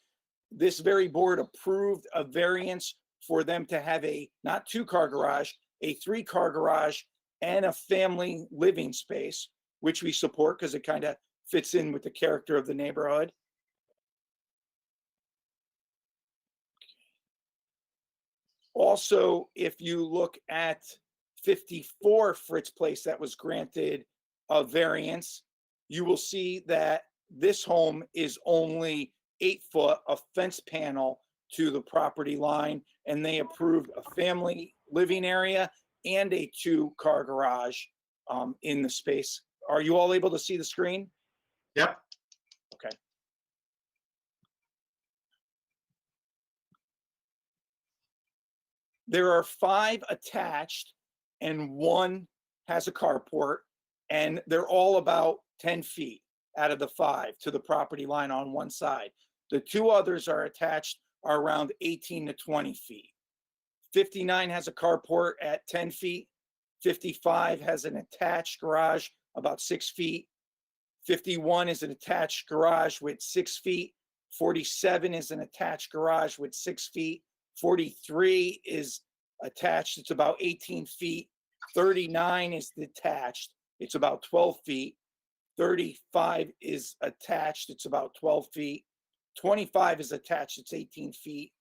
This very board approved a variance for them to have a not 2-car garage, a 3-car garage, and a family living space, which we support because it kind of fits in with the character of the neighborhood. Also, if you look at 54 Fritz Place that was granted a variance, you will see that this home is only 8 foot, a fence panel to the property line, and they approved a family living area and a 2-car garage in the space. Are you all able to see the screen? Yep. Okay. There are 5 attached and 1 has a carport, and they're all about 10 feet out of the 5 to the property line on one side. The 2 others are attached are around 18 to 20 feet. 59 has a carport at 10 feet. 55 has an attached garage about 6 feet. 51 is an attached garage with 6 feet. 47 is an attached garage with 6 feet. 43 is attached, it's about 18 feet. 39 is detached, it's about 12 feet. 35 is attached, it's about 12 feet. 25 is attached, it's 18 feet.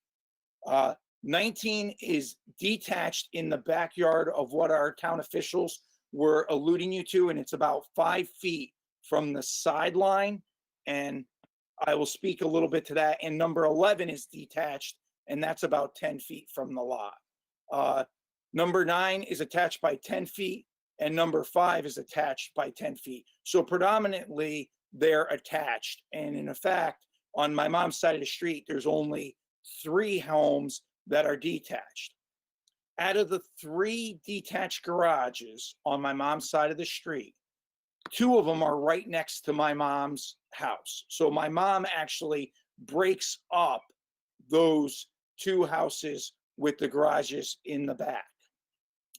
19 is detached in the backyard of what our town officials were alluding you to, and it's about 5 feet from the sideline. And I will speak a little bit to that. And number 11 is detached, and that's about 10 feet from the lot. Number 9 is attached by 10 feet, and number 5 is attached by 10 feet. So predominantly they're attached. And in fact, on my mom's side of the street, there's only 3 homes that are detached. Out of the 3 detached garages on my mom's side of the street, 2 of them are right next to my mom's house. So my mom actually breaks up those 2 houses with the garages in the back.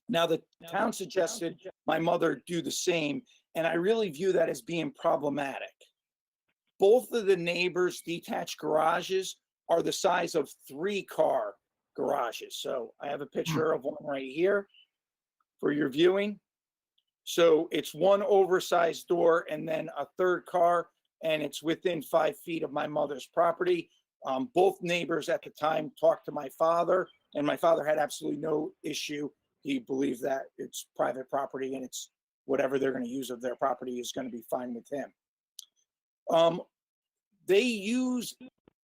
Now, the town suggested my mother do the same, and I really view that as being problematic. Both of the neighbors' detached garages are the size of 3-car garages. So I have a picture of one right here for your viewing. So it's one oversized door and then a 3rd car, and it's within 5 feet of my mother's property. Both neighbors at the time talked to my father, and my father had absolutely no issue. He believed that it's private property and it's whatever they're going to use of their property is going to be fine with him. They use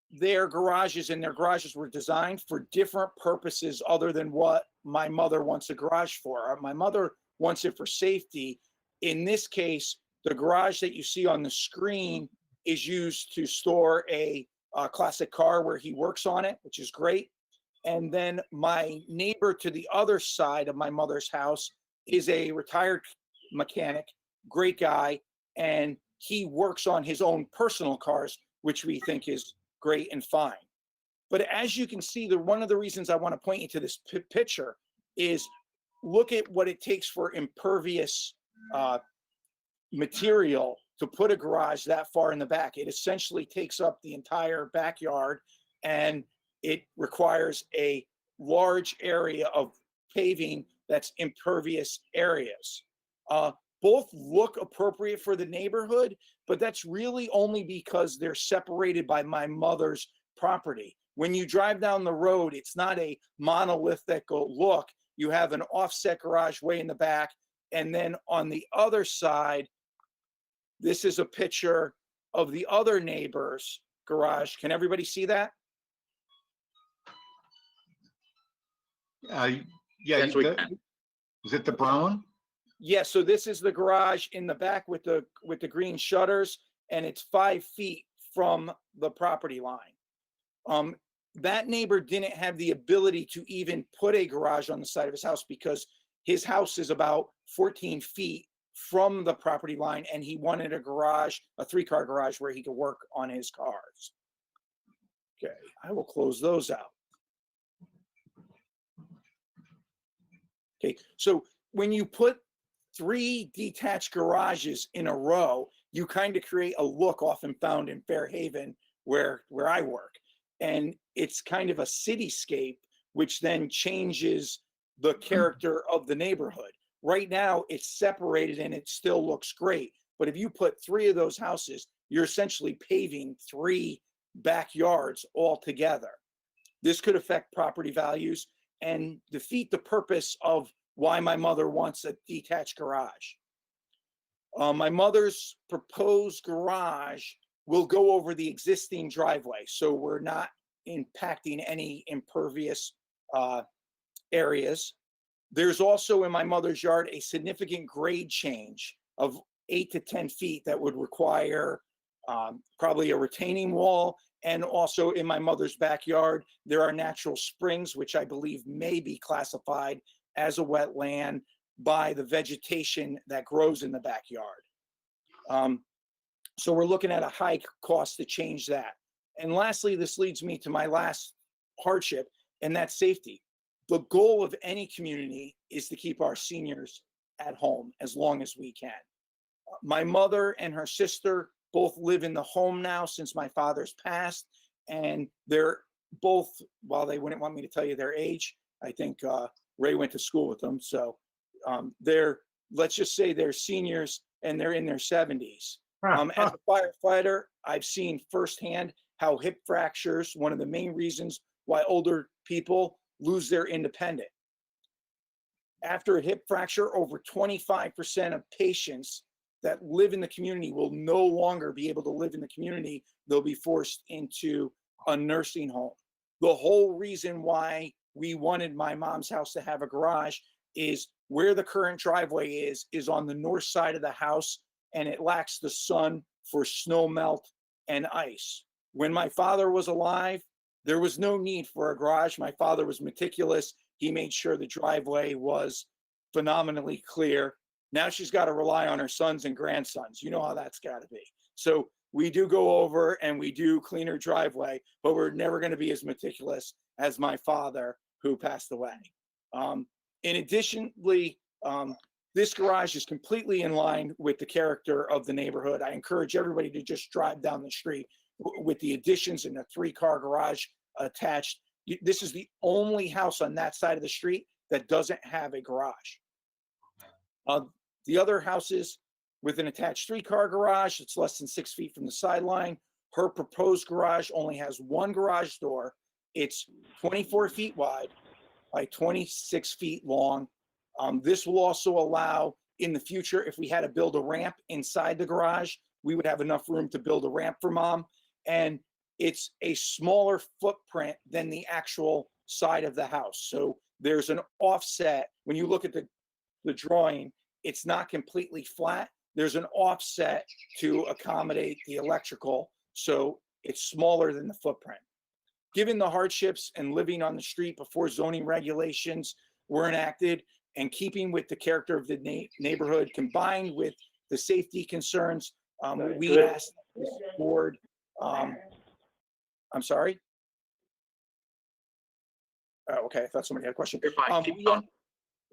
their garages, and their garages were designed for different purposes other than what my mother wants a garage for. My mother wants it for safety. In this case, the garage that you see on the screen is used to store a classic car where he works on it, which is great. And then my neighbor to the other side of my mother's house is a retired mechanic, great guy, and he works on his own personal cars, which we think is great and fine. But as you can see, one of the reasons I want to point you to this picture is look at what it takes for impervious material to put a garage that far in the back. It essentially takes up the entire backyard, and it requires a large area of paving that's impervious areas. Both look appropriate for the neighborhood, but that's really only because they're separated by my mother's property. When you drive down the road, it's not a monolithic look. You have an offset garage way in the back. And then on the other side, this is a picture of the other neighbor's garage. Can everybody see that? Yeah, Yes, we can. is it the brown? Yeah, so this is the garage in the back with the green shutters, and it's 5 feet from the property line. That neighbor didn't have the ability to even put a garage on the side of his house because his house is about 14 feet from the property line, and he wanted a garage, a 3-car garage where he could work on his cars. Okay, I will close those out. Okay, so when you put 3 detached garages in a row, you kind of create a look often found in Fairhaven where I work. And it's kind of a cityscape, which then changes the character of the neighborhood. Right now, it's separated and it still looks great. But if you put 3 of those houses, you're essentially paving 3 backyards all together. This could affect property values and defeat the purpose of why my mother wants a detached garage. My mother's proposed garage will go over the existing driveway, so we're not impacting any impervious areas. There's also in my mother's yard a significant grade change of 8 to 10 feet that would require probably a retaining wall. And also in my mother's backyard, there are natural springs, which I believe may be classified as a wetland by the vegetation that grows in the backyard. So we're looking at a high cost to change that. And lastly, this leads me to my last hardship, and that's safety. The goal of any community is to keep our seniors at home as long as we can. My mother and her sister both live in the home now since my father's passed, and they're both, while they wouldn't want me to tell you their age, I think Ray went to school with them. So let's just say they're seniors and they're in their 70s. As a firefighter, I've seen firsthand how hip fractures, one of the main reasons why older people lose their independence. After a hip fracture, over 25% of patients that live in the community will no longer be able to live in the community. They'll be forced into a nursing home. The whole reason why we wanted my mom's house to have a garage is where the current driveway is on the north side of the house, and it lacks the sun for snow melt and ice. When my father was alive, there was no need for a garage. My father was meticulous. He made sure the driveway was phenomenally clear. Now she's got to rely on her sons and grandsons. You know how that's got to be. So we do go over and we do clean her driveway, but we're never going to be as meticulous as my father, who passed away. In addition, this garage is completely in line with the character of the neighborhood. I encourage everybody to just drive down the street with the additions and the 3-car garage attached. This is the only house on that side of the street that doesn't have a garage. The other houses with an attached 3-car garage, it's less than 6 feet from the sideline. Her proposed garage only has 1 garage door. It's 24 feet wide by 26 feet long. This will also allow, in the future, if we had to build a ramp inside the garage, we would have enough room to build a ramp for Mom. And it's a smaller footprint than the actual side of the house. So there's an offset. When you look at the drawing, it's not completely flat. There's an offset to accommodate the electrical. So it's smaller than the footprint. Given the hardships and living on the street before zoning regulations were enacted, and keeping with the character of the neighborhood, combined with the safety concerns, we asked this board, I'm sorry? Oh, okay, I thought somebody had a question. You're fine. Keep going.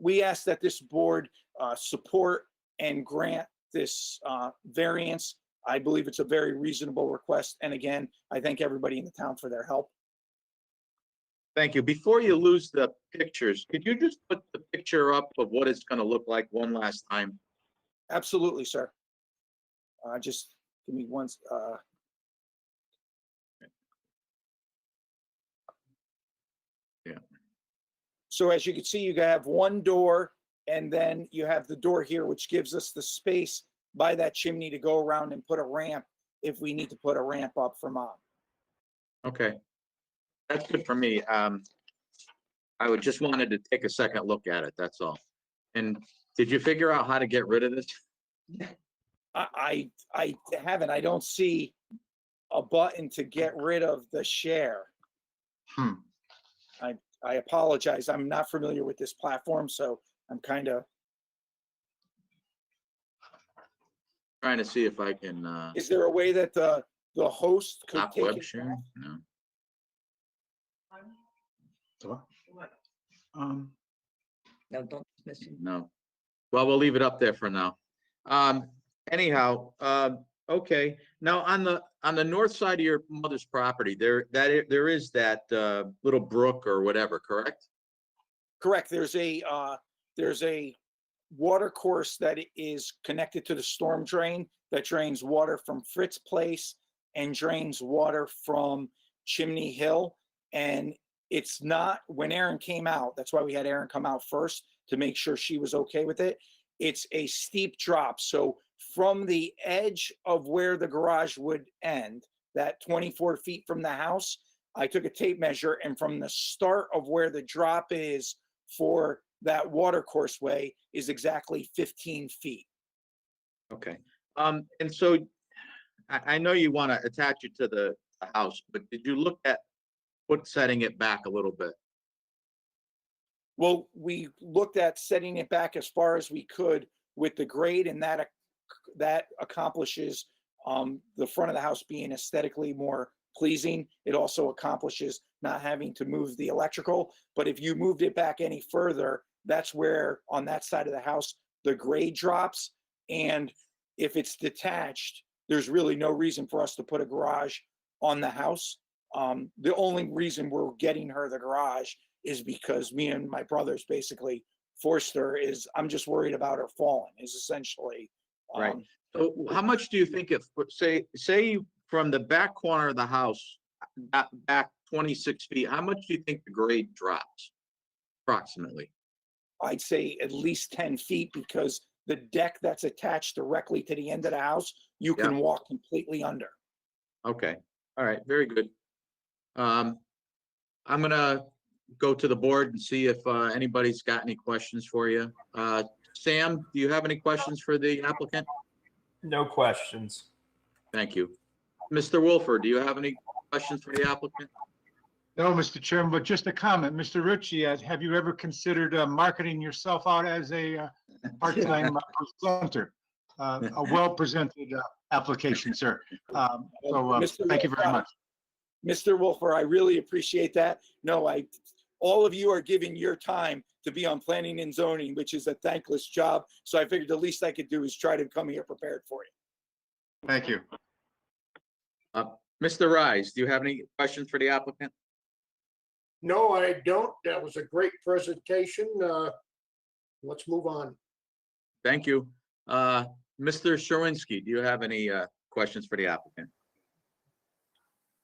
We asked that this board support and grant this variance. I believe it's a very reasonable request. And again, I thank everybody in the town for their help. Thank you. Before you lose the pictures, could you just put the picture up of what it's going to look like one last time? Absolutely, sir. Just give me one. Yeah. So as you can see, you have 1 door, and then you have the door here, which gives us the space by that chimney to go around and put a ramp if we need to put a ramp up for Mom. Okay. That's good for me. I would just wanted to take a second look at it, that's all. And did you figure out how to get rid of this? I haven't. I don't see a button to get rid of the share. I apologize. I'm not familiar with this platform, so I'm kind of Trying to see if I can Is there a way that the host could stop take web it? sharing? No. No, don't dismiss him. No. Well, we'll leave it up there for now. Anyhow, okay. Now on the north side of your mother's property, there is that little brook or whatever, correct? Correct. There's a water course that is connected to the storm drain that drains water from Fritz Place and drains water from Chimney Hill. And it's not, when Aaron came out, that's why we had Aaron come out first to make sure she was okay with it. It's a steep drop. So from the edge of where the garage would end, that 24 feet from the house, I took a tape measure, and from the start of where the drop is for that water courseway is exactly 15 feet. Okay. And so I know you want to attach it to the house, but did you look at setting it back a little bit? Well, we looked at setting it back as far as we could with the grade, and that accomplishes the front of the house being aesthetically more pleasing. It also accomplishes not having to move the electrical. But if you moved it back any further, that's where on that side of the house, the grade drops. And if it's detached, there's really no reason for us to put a garage on the house. The only reason we're getting her the garage is because me and my brothers basically forced her. Is I'm just worried about her falling, is essentially. Right. So how much do you think if, say from the back corner of the house, back 26 feet, how much do you think the grade drops? approximately? I'd say at least 10 feet because the deck that's attached directly to the end of the house, you can walk completely under. Okay, all right, very good. I'm gonna go to the board and see if anybody's got any questions for you. Sam, do you have any questions for the applicant? No questions. Thank you. Mr. Wolford, do you have any questions for the applicant? No, Mr. Chairman, but just a comment. Mr. Ritchie, have you ever considered marketing yourself out as a part-time presenter? A well-presented application, sir. Thank you very much. Mr. Wolfer, I really appreciate that. No, all of you are giving your time to be on planning and zoning, which is a thankless job. So I figured the least I could do is try to come here prepared for you. Thank you. Mr. Rise, do you have any questions for the applicant? No, I don't. That was a great presentation. Let's move on. Thank you. Mr. Sherwinski, do you have any questions for the applicant?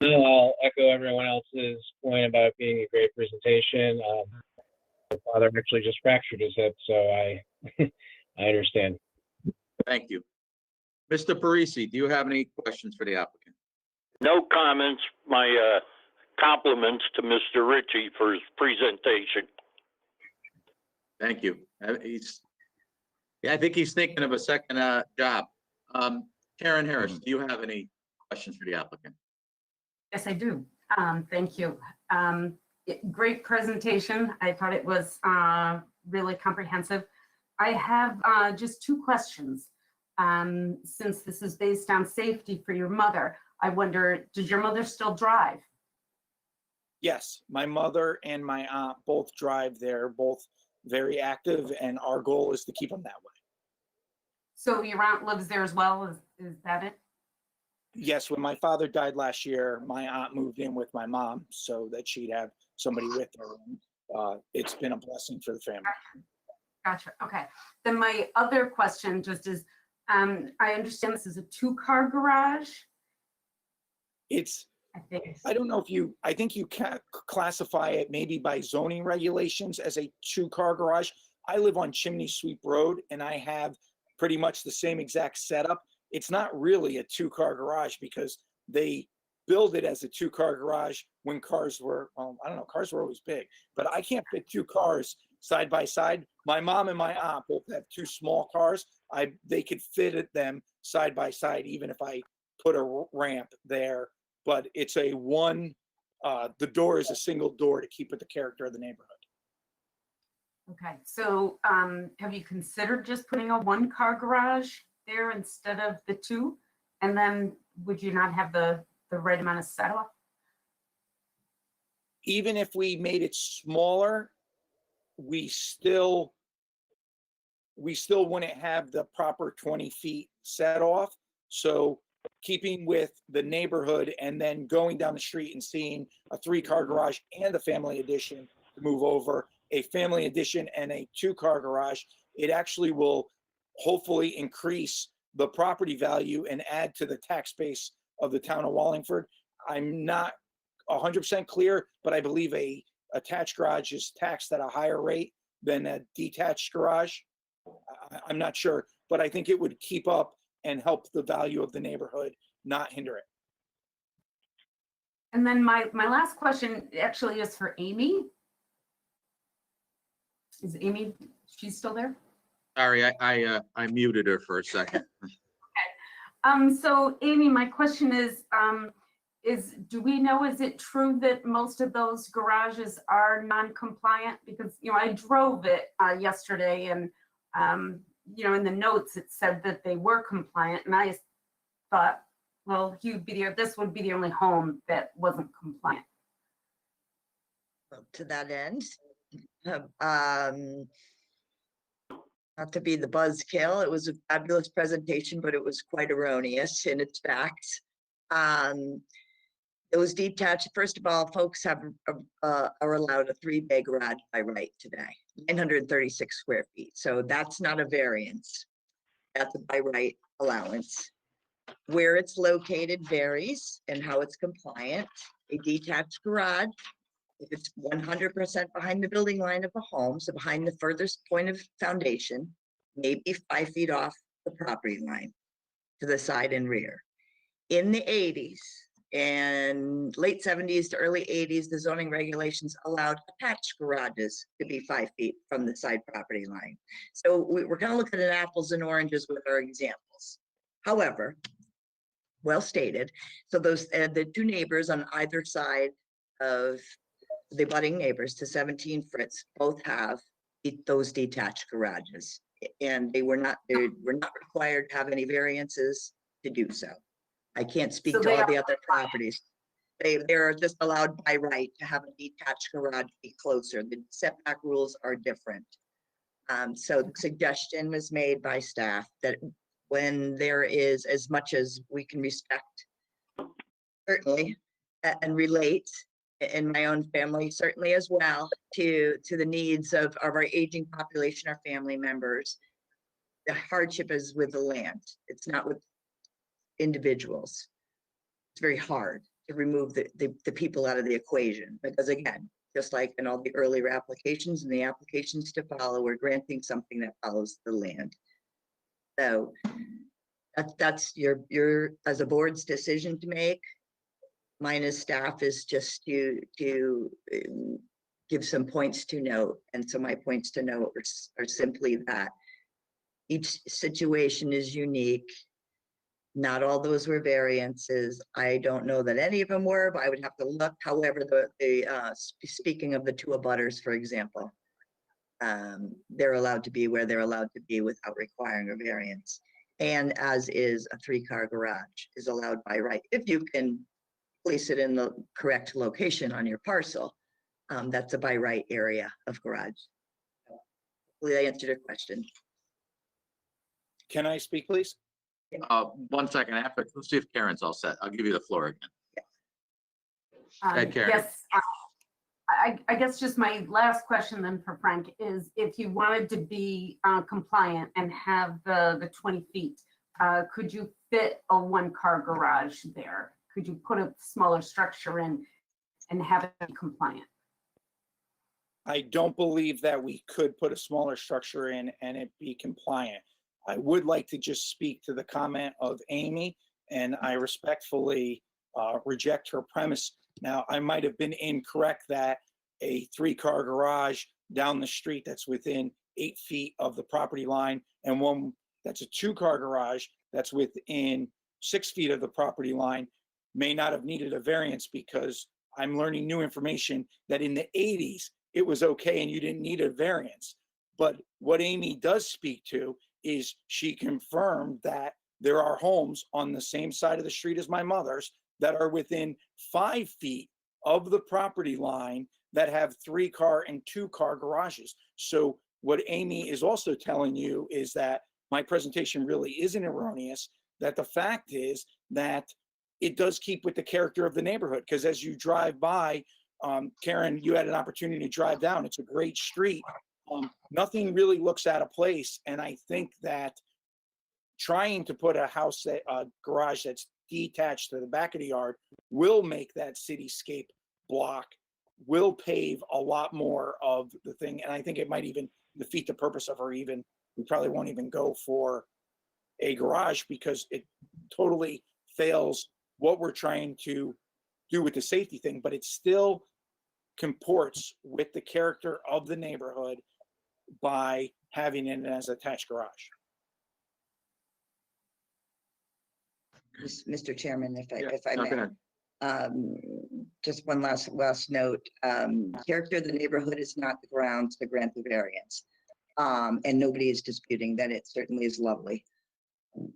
No, I'll echo everyone else's point about it being a great presentation. My father actually just fractured his hip, so I I understand. Thank you. Mr. Parisi, do you have any questions for the applicant? No comments. My compliments to Mr. Ritchie for his presentation. Thank you. I think he's thinking of a second job. Karen Harris, do you have any questions for the applicant? Yes, I do. Thank you. Great presentation. I thought it was really comprehensive. I have just two questions. Since this is based on safety for your mother, I wonder, does your mother still drive? Yes, my mother and my aunt both drive. They're both very active, and our goal is to keep them that way. So your aunt lives there as well? Is that it? Yes, when my father died last year, my aunt moved in with my mom so that she'd have somebody with her. It's been a blessing for the family. Gotcha. Okay. Then my other question just is, I understand this is a two-car garage. I don't know if I think you can classify it maybe by zoning regulations as a two-car garage. I live on Chimney Sweep Road and I have pretty much the same exact setup. It's not really a two-car garage because they build it as a two-car garage when cars were, well, I don't know, cars were always big, but I can't fit two cars side by side. My mom and my aunt both have two small cars. They could fit them side by side even if I put a ramp there, but it's the door is a single door to keep with the character of the neighborhood. Okay. So have you considered just putting a one-car garage there instead of the two? And then would you not have the right amount of setup? Even if we made it smaller, we still wouldn't have the proper 20 feet set off. So keeping with the neighborhood and then going down the street and seeing a three-car garage and a family addition to move over, a family addition and a two-car garage, it actually will hopefully increase the property value and add to the tax base of the town of Wallingford. I'm not 100% clear, but I believe a attached garage is taxed at a higher rate than a detached garage. I'm not sure, but I think it would keep up and help the value of the neighborhood, not hinder it. And then my last question actually is for Amy. Is Amy, she's still there? Sorry, I muted her for a second. So Amy, my question is do we know, is it true that most of those garages are non-compliant? Because, I drove it yesterday and, in the notes, it said that they were compliant. And I thought, well, this would be the only home that wasn't compliant. To that end, not to be the buzzkill, it was a fabulous presentation, but it was quite erroneous in its facts. Those detached, first of all, folks are allowed a 3-bay garage by right today, 936 square feet. So that's not a variance. That's a by right allowance. Where it's located varies and how it's compliant. A detached garage If it's 100% behind the building line of the home, so behind the furthest point of foundation, maybe 5 feet off the property line to the side and rear. In the 80s and late 70s to early 80s, the zoning regulations allowed attached garages to be 5 feet from the side property line. So we're kind of looking at apples and oranges with our examples. However, well stated. So those the two neighbors on either side of the budding neighbors to 17 Fritz both have those detached garages, and they were not required to have any variances to do so. I can't speak So to they all the are other properties. They're just allowed by right to have a detached garage be closer. The setback rules are different. So the suggestion was made by staff that when there is, as much as we can respect, certainly, and relate in my own family, certainly as well, to the needs of our aging population, our family members, the hardship is with the land. It's not with individuals. It's very hard to remove the people out of the equation, because again, just like in all the earlier applications and the applications to follow, we're granting something that follows the land. So that's your as a board's decision to make. Mine as staff is just to give some points to note. And so my points to note are simply that each situation is unique. Not all those were variances. I don't know that any of them were, but I would have to look. However, speaking of the two abutters, for example, they're allowed to be where they're allowed to be without requiring a variance. And as is a 3-car garage is allowed by right. If you can place it in the correct location on your parcel, that's a by right area of garage. Hopefully I answered your question. Can I speak, please? 1 second, let's see if Karen's all set. I'll give you the floor again. Hey, Karen. Yes, I guess just my last question then for Frank is, if you wanted to be compliant and have the 20 feet, could you fit a 1-car garage there? Could you put a smaller structure in and have it be compliant? I don't believe that we could put a smaller structure in and it be compliant. I would like to just speak to the comment of Amy, and I respectfully reject her premise. Now, I might have been incorrect that a 3-car garage down the street that's within 8 feet of the property line and one that's a 2-car garage that's within 6 feet of the property line may not have needed a variance, because I'm learning new information that in the 80s, it was okay and you didn't need a variance. But what Amy does speak to is she confirmed that there are homes on the same side of the street as my mother's that are within 5 feet of the property line that have 3-car and 2-car garages. So what Amy is also telling you is that my presentation really isn't erroneous, that the fact is that it does keep with the character of the neighborhood. Because as you drive by, Karen, you had an opportunity to drive down. It's a great street. Nothing really looks out of place. And I think that trying to put a garage that's detached to the back of the yard will make that cityscape block, will pave a lot more of the thing. And I think it might even defeat the purpose of we probably won't even go for a garage, because it totally fails what we're trying to do with the safety thing, but it still comports with the character of the neighborhood by having it as an attached garage. Mr. Chairman, if Yeah, I no, may. go ahead. Just one last note. Character of the neighborhood is not the grounds to grant the variance. And nobody is disputing that it certainly is lovely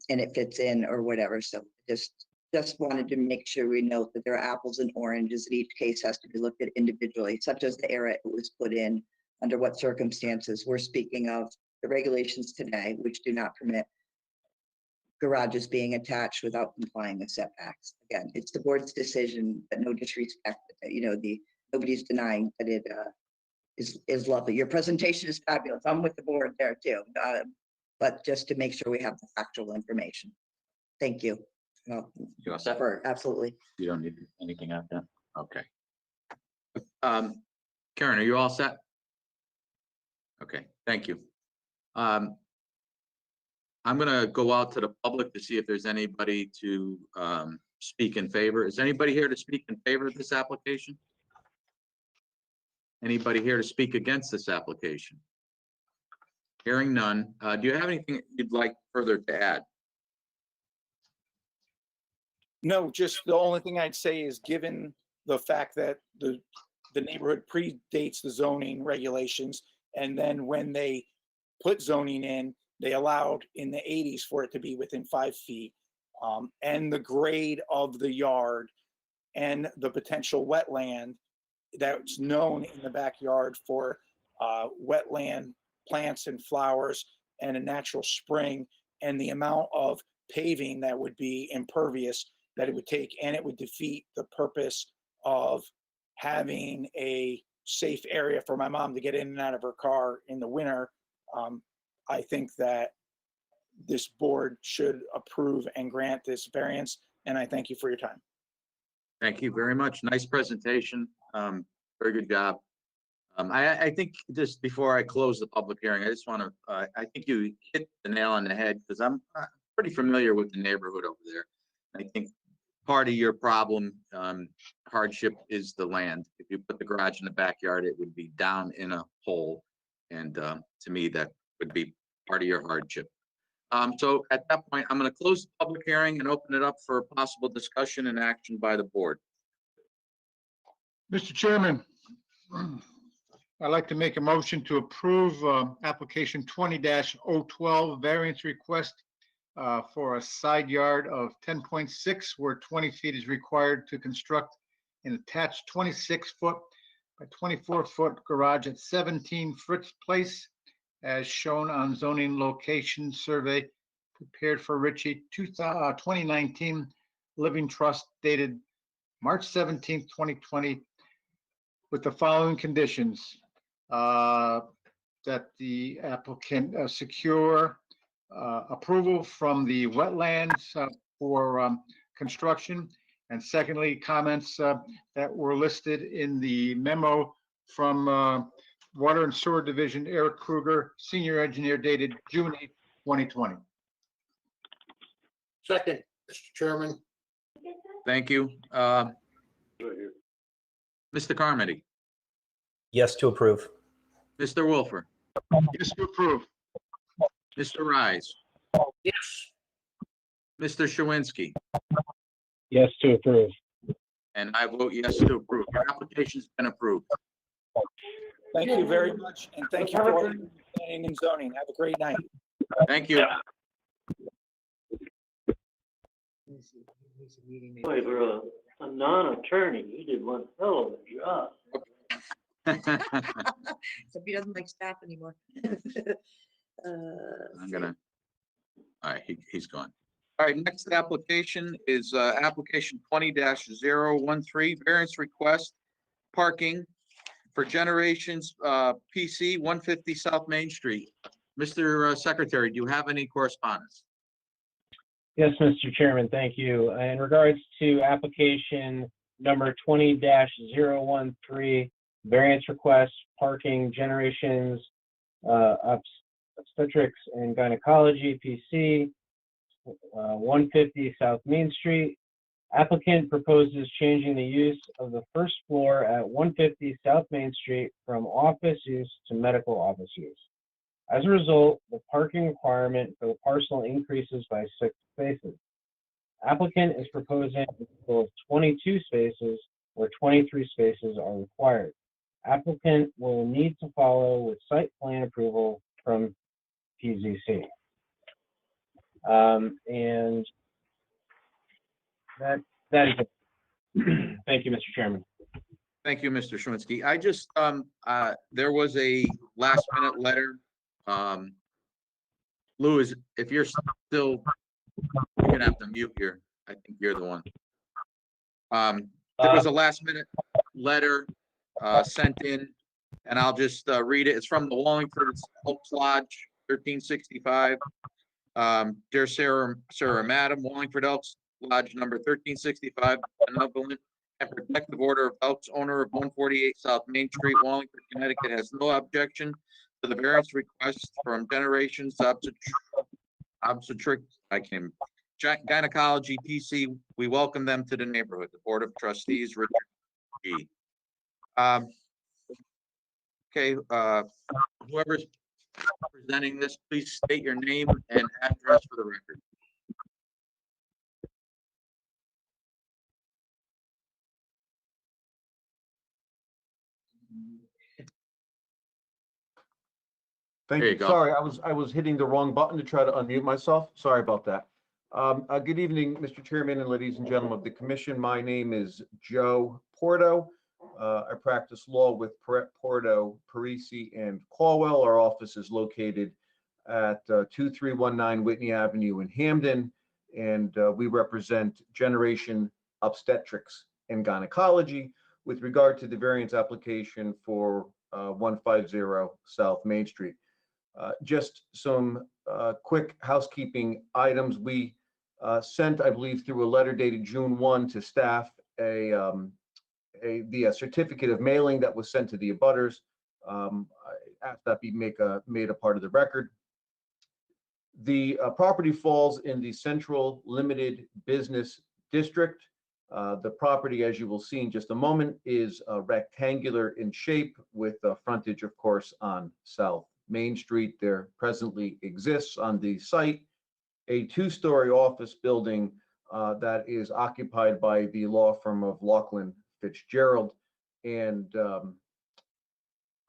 and it fits in or whatever. So just wanted to make sure we note that there are apples and oranges, and each case has to be looked at individually, such as the era it was put in, under what circumstances. We're speaking of the regulations today, which do not permit garages being attached without complying with setbacks. Again, it's the board's decision, but no disrespect, nobody's denying that it is lovely. Your presentation is fabulous. I'm with the board there too. But just to make sure we have the factual information. Thank you. You all set? Absolutely. You don't need anything out there? Okay. Karen, are you all set? Okay, thank you. I'm gonna go out to the public to see if there's anybody to speak in favor. Is anybody here to speak in favor of this application? Anybody here to speak against this application? Hearing none. Do you have anything you'd like further to add? No, just the only thing I'd say is, given the fact that the neighborhood predates the zoning regulations, and then when they put zoning in, they allowed in the 80s for it to be within 5 feet, and the grade of the yard and the potential wetland that's known in the backyard for wetland plants and flowers and a natural spring, and the amount of paving that would be impervious that it would take, and it would defeat the purpose of having a safe area for my mom to get in and out of her car in the winter. I think that this board should approve and grant this variance, and I thank you for your time. Thank you very much. Nice presentation. Very good job. I think just before I close the public hearing, I just want to, I think you hit the nail on the head, because I'm pretty familiar with the neighborhood over there. I think part of your problem, hardship, is the land. If you put the garage in the backyard, it would be down in a hole. And to me, that would be part of your hardship. So at that point, I'm going to close the public hearing and open it up for possible discussion and action by the board. Mr. Chairman, I'd like to make a motion to approve application 20-012 variance request for a side yard of 10.6 where 20 feet is required to construct an attached 26-foot by 24-foot garage at 17 Fritz Place, as shown on zoning location survey prepared for Ritchie 2019 Living Trust dated March 17th, 2020, with the following conditions. That the applicant secure approval from the wetlands for construction. And secondly, comments that were listed in the memo from Water and Sewer Division, Eric Kruger, Senior Engineer, dated June 8th, 2020. Second, Mr. Chairman. Thank you. Mr. Carmody, Yes to approve. Mr. Wolfer, Yes to approve. Mr. Rise, Yes. Mr. Shawinski, Yes to approve. and I vote yes to approve. Your application's been approved. Thank you very much, and thank you for all your planning and zoning. Have a great night. Thank you. Boy, for a non-attorney, you did one hell of a job. So he doesn't like staff anymore. I'm gonna, all right, he's gone. All right, next application is application 20-013, variance request, parking for Generations PC 150 South Main Street. Mr. Secretary, do you have any correspondence? Yes, Mr. Chairman, thank you. In regards to application number 20-013, variance request, parking, Generations, obstetrics and gynecology, PC, 150 South Main Street. Applicant proposes changing the use of the first floor at 150 South Main Street from office use to medical office use. As a result, the parking requirement for the parcel increases by 6 spaces. Applicant is proposing a total of 22 spaces where 23 spaces are required. Applicant will need to follow with site plan approval from PZC. And that is it. Thank you, Mr. Chairman. Thank you, Mr. Shawinski. I just, there was a last minute letter. Lou, if you're still, you're gonna have to mute here. I think you're the one. There was a last minute letter sent in, and I'll just read it. It's from the Wallingford Elks Lodge, 1365. Dear Sarah, Madam, Wallingford Elks Lodge number 1365, benevolent and Protective Order of Elks, owner of 148 South Main Street, Wallingford, Connecticut, has no objection to the variance request from Generations Obstetric, Gynecology PC. We welcome them to the neighborhood. The Board of Trustees, Richard G. Okay, whoever's presenting this, please state your name and address for the record. Thank There you. you go. Sorry, I was hitting the wrong button to try to unmute myself. Sorry about that. Good evening, Mr. Chairman and ladies and gentlemen of the commission. My name is Joe Porto. I practice law with Porto, Parisi, and Caldwell. Our office is located at 2319 Whitney Avenue in Hamden, and we represent Generation Obstetrics and Gynecology with regard to the variance application for 150 South Main Street. Just some quick housekeeping items. We sent, I believe, through a letter dated June 1 to staff the certificate of mailing that was sent to the abutters. I asked that be made a part of the record. The property falls in the Central Limited Business District. The property, as you will see in just a moment, is rectangular in shape with frontage, of course, on South Main Street. There presently exists on the site a two-story office building that is occupied by the law firm of Laughlin Fitzgerald. And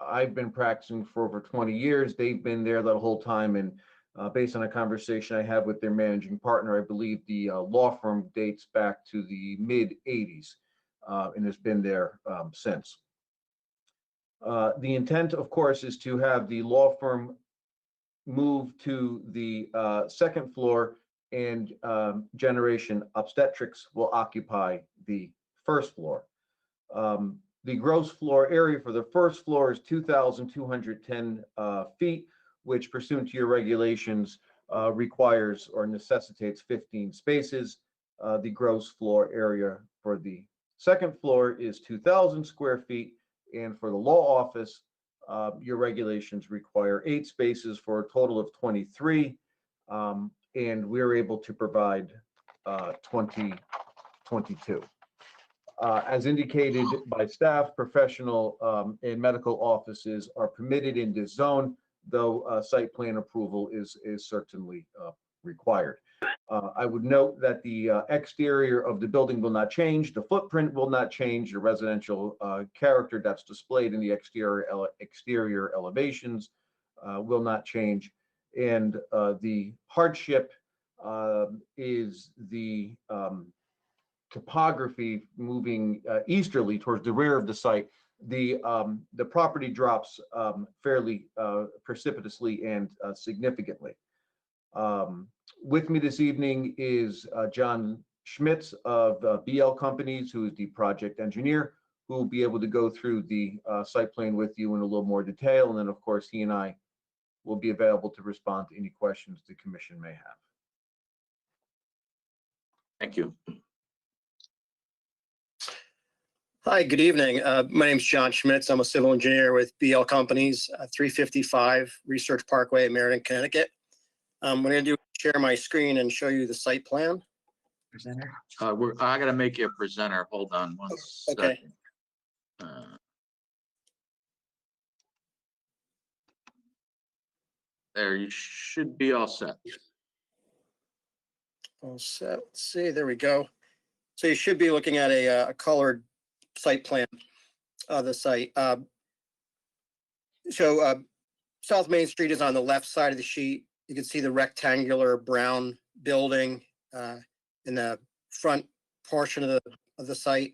I've been practicing for over 20 years. They've been there the whole time. And based on a conversation I had with their managing partner, I believe the law firm dates back to the mid-'80s and has been there since. The intent, of course, is to have the law firm move to the second floor, and Generation Obstetrics will occupy the first floor. The gross floor area for the first floor is 2,210 feet, which pursuant to your regulations requires or necessitates 15 spaces. The gross floor area for the second floor is 2,000 square feet. And for the law office, your regulations require 8 spaces for a total of 23. And we're able to provide 22. As indicated by staff, professional and medical offices are permitted in this zone, though site plan approval is certainly required. I would note that the exterior of the building will not change. The footprint will not change. The residential character that's displayed in the exterior elevations will not change. And the hardship is the topography moving easterly towards the rear of the site. The property drops fairly precipitously and significantly. With me this evening is John Schmitz of BL Companies, who is the project engineer, who will be able to go through the site plan with you in a little more detail. And then, of course, he and I will be available to respond to any questions the commission may have. Thank you. Hi, good evening. My name is John Schmitz. I'm a civil engineer with BL Companies, 355 Research Parkway, Meriden, Connecticut. What I'm going to do is share my screen and show you the site plan. Presenter? I gotta make you a presenter. Hold on one Okay. second. There, you should be all set. All set. Let's see, there we go. So you should be looking at a colored site plan of the site. South Main Street is on the left side of the sheet. You can see the rectangular brown building in the front portion of the site.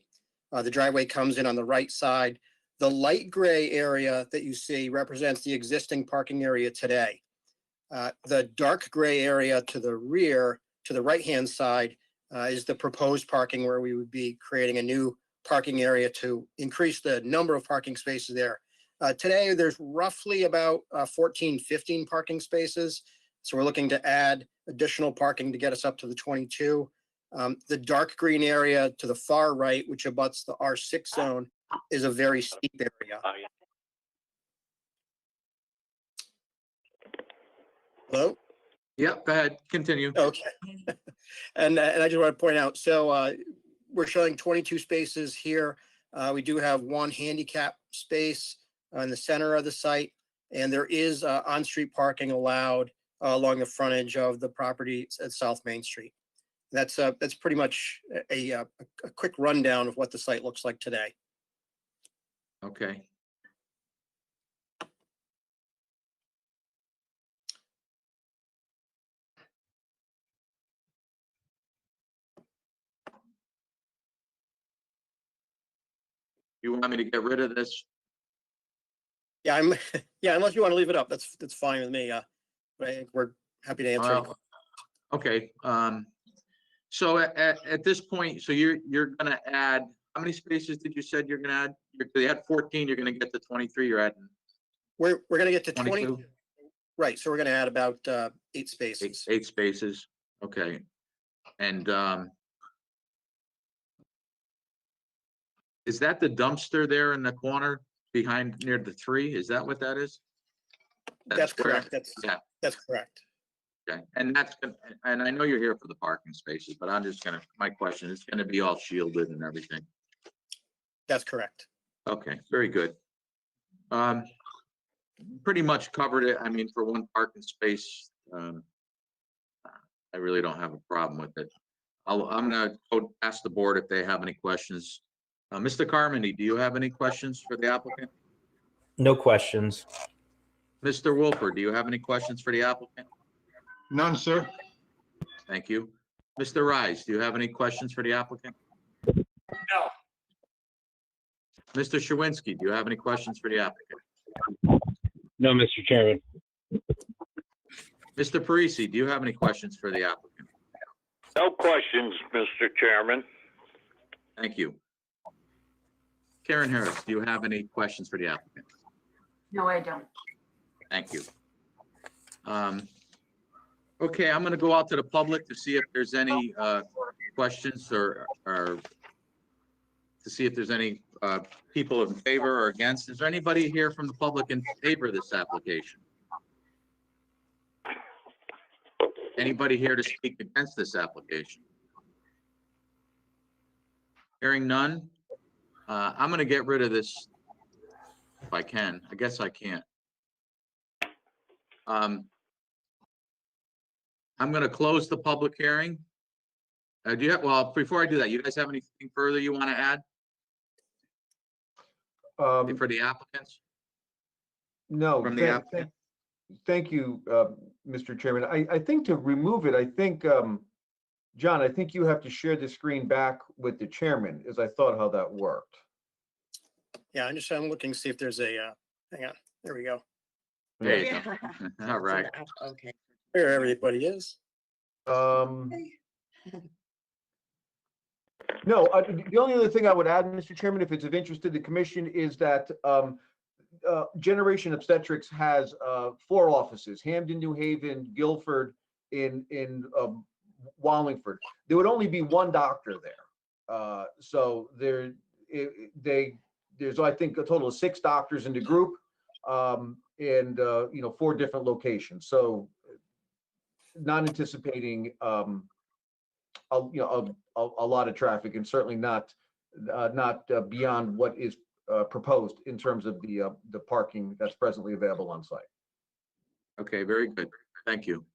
The driveway comes in on the right side. The light gray area that you see represents the existing parking area today. The dark gray area to the rear, to the right-hand side, is the proposed parking, where we would be creating a new parking area to increase the number of parking spaces there. Today, there's roughly about 14, 15 parking spaces. So we're looking to add additional parking to get us up to the 22. The dark green area to the far right, which abuts the R6 zone, is a very steep area. Hello? Yep, go ahead, continue. Okay. And I just want to point out, so we're showing 22 spaces here. We do have one handicap space in the center of the site, and there is on-street parking allowed along the frontage of the property at South Main Street. That's pretty much a quick rundown of what the site looks like today. Okay. You want me to get rid of this? Yeah, yeah, unless you want to leave it up, that's fine with me. But I think we're happy to answer any Well, okay, so at this point, so you're gonna add, how many spaces did you said you're gonna add? You had 14, you're gonna get to 23, you're adding We're gonna get to 22? 20, right, so we're gonna add about 8 spaces. Eight spaces, okay. And is that the dumpster there in the corner behind, near the 3? Is that what that is? That's square? correct, Yeah, that's correct. okay, and and I know you're here for the parking spaces, but I'm just gonna, my question, it's gonna be all shielded and everything. That's correct. Okay, very good. Pretty much covered it. I mean, for one parking space, I really don't have a problem with it. I'm gonna ask the board if they have any questions. Mr. Carmody, do you have any questions for the applicant? No questions. Mr. Wolfer, do you have any questions for the applicant? None, sir. Thank you. Mr. Rise, do you have any questions for the applicant? No. Mr. Shawinski, do you have any questions for the applicant? No, Mr. Chairman. Mr. Parisi, do you have any questions for the applicant? No questions, Mr. Chairman. Thank you. Karen Harris, do you have any questions for the applicant? No, I don't. Thank you. Okay, I'm gonna go out to the public to see if there's any questions or to see if there's any people in favor or against. Is there anybody here from the public in favor of this application? Anybody here to speak against this application? Hearing none, I'm gonna get rid of this if I can. I guess I can't. I'm gonna close the public hearing. Do you have, well, before I do that, you guys have anything further you want to add for the applicants? No, From the applicant? thank you, Mr. Chairman. I think to remove it, I think, John, I think you have to share the screen back with the chairman, as I thought how that worked. Yeah, I'm looking to see if there's a, hang on, there we go. There you go. All right. Okay. There everybody is. No, the only other thing I would add, Mr. Chairman, if it's of interest to the commission, is that Generation Obstetrics has 4 offices: Hamden, New Haven, Guilford, in Wallingford. There would only be 1 doctor there. So there's I think a total of 6 doctors in the group, and 4 different locations. So not anticipating a lot of traffic, and certainly not beyond what is proposed in terms of the parking that's presently available on site. Okay, very good. Thank you.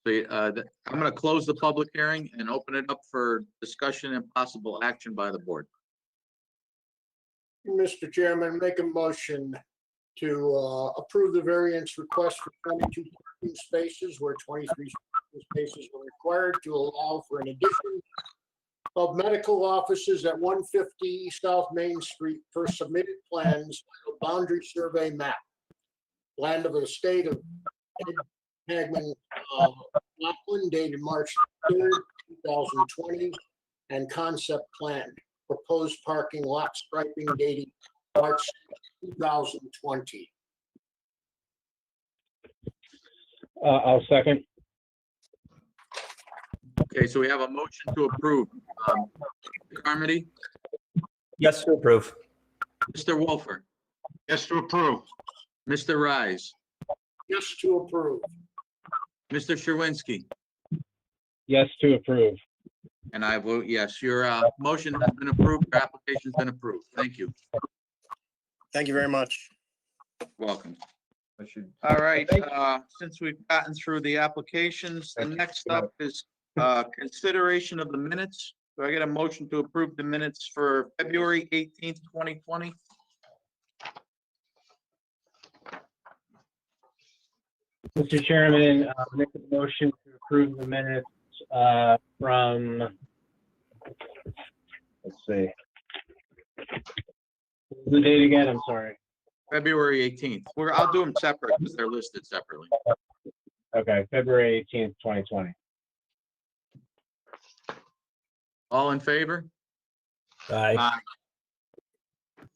So I'm going to close the public hearing and open it up for discussion and possible action by the board. Mr. Chairman, make a motion to approve the variance request for 22 parking spaces where 23 spaces were required to allow for an addition of medical offices at 150 South Main Street per submitted plans, boundary survey map, land of the estate of Ed Hagman Laughlin dated March 3rd, 2020, and concept plan, proposed parking lot striping dated March 2020. I'll second. Okay, so we have a motion to approve. Carmody, Yes to approve. Mr. Wolfer, Yes to approve. Mr. Rise, Yes to approve. Mr. Sherwinski, Yes to approve. and I vote yes. Your motion has been approved. Your application's been approved. Thank you. Thank you very much. Welcome. I should, All right, since we've gotten through the applications, the next up is consideration of the minutes. Do I get a motion to approve the minutes for February 18th, 2020? Mr. Chairman, make a motion to approve the minutes from, let's see. What was the date again? I'm sorry. February 18th. I'll do them separate because they're listed separately. Okay, February 18th, 2020. All in favor? Aye.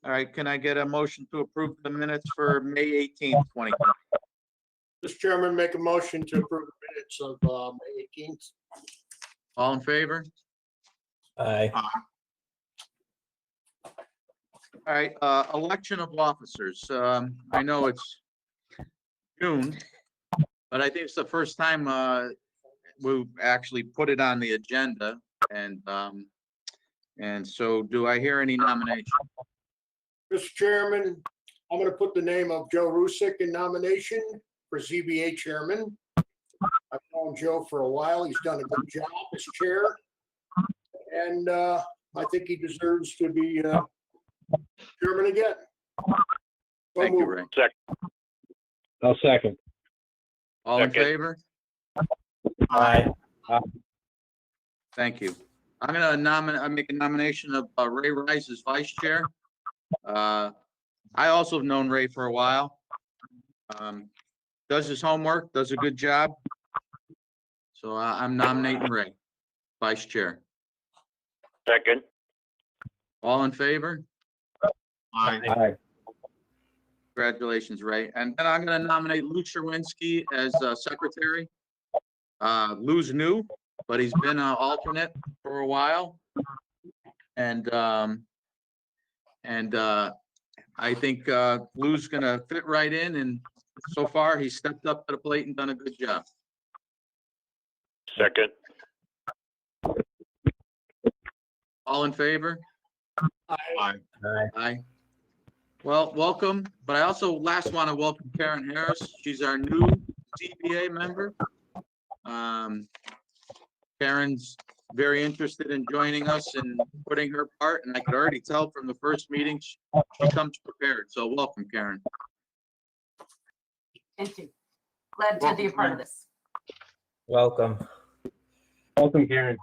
All right, can I get a motion to approve the minutes for May 18th, 2020? Mr. Chairman, make a motion to approve the minutes of May 18th. All in favor? Aye. All right, election of officers. I know it's June, but I think it's the first time we've actually put it on the agenda. And so do I hear any nomination? Mr. Chairman, I'm going to put the name of Joe Rusick in nomination for ZBA chairman. I've known Joe for a while. He's done a good job as chair. And I think he deserves to be chairman again. Thank you, Ray. I'll second. All in favor? Aye. Thank you. I'm gonna make a nomination of Ray Rice as vice chair. I also have known Ray for a while. Does his homework, does a good job. So I'm nominating Ray, vice chair. Second. All in favor? Aye. Congratulations, Ray. And then I'm gonna nominate Lou Sherwinski as secretary. Lou's new, but he's been an alternate for a while. And I think Lou's gonna fit right in, and so far he's stepped up to the plate and done a good job. Second. All in favor? Aye. Aye. Well, welcome, but I also last want to welcome Karen Harris. She's our new CBA member. Karen's very interested in joining us and putting her part, and I could already tell from the first meeting she comes prepared. So welcome, Karen. Thank you. Glad to be a part of this. Welcome. Welcome, Karen.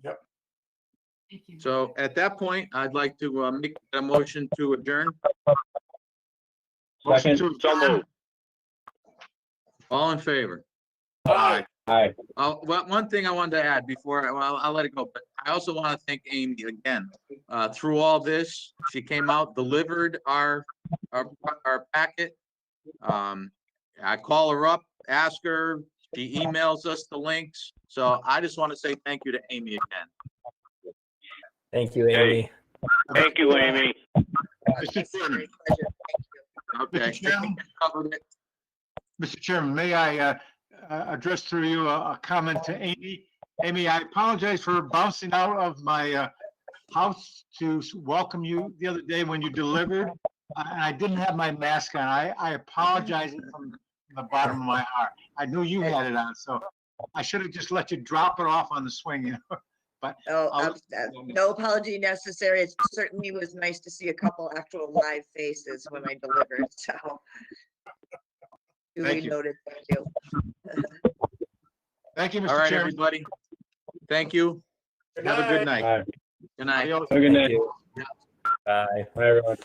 Thank you. So at that point, I'd like to make a motion to adjourn. Second. So moved. All in favor? Aye. Aye. Well, one thing I wanted to add before, I'll let it go, but I also want to thank Amy again. Through all this, she came out, delivered our packet. I call her up, ask her, she emails us the links. So I just want to say thank you to Amy again. Thank you, Amy. Thank you, Amy. Mr. Chairman, Okay. Mr. Chairman? Covered it. Mr. Chairman, may I address through you a comment to Amy? Amy, I apologize for bouncing out of my house to welcome you the other day when you delivered. I didn't have my mask on. I apologize from the bottom of my heart. I knew you had it on, so I should have just let you drop it off on the swing, you know. But No apology necessary. It certainly was nice to see a couple actual live faces when I delivered, so. Duly Thank you. noted, thank you. thank you, All Mr. right, Chairman. everybody. Thank you. Good Have a good night. night. Aye. Good night. Adios. Have a good night. Bye. Bye, everyone.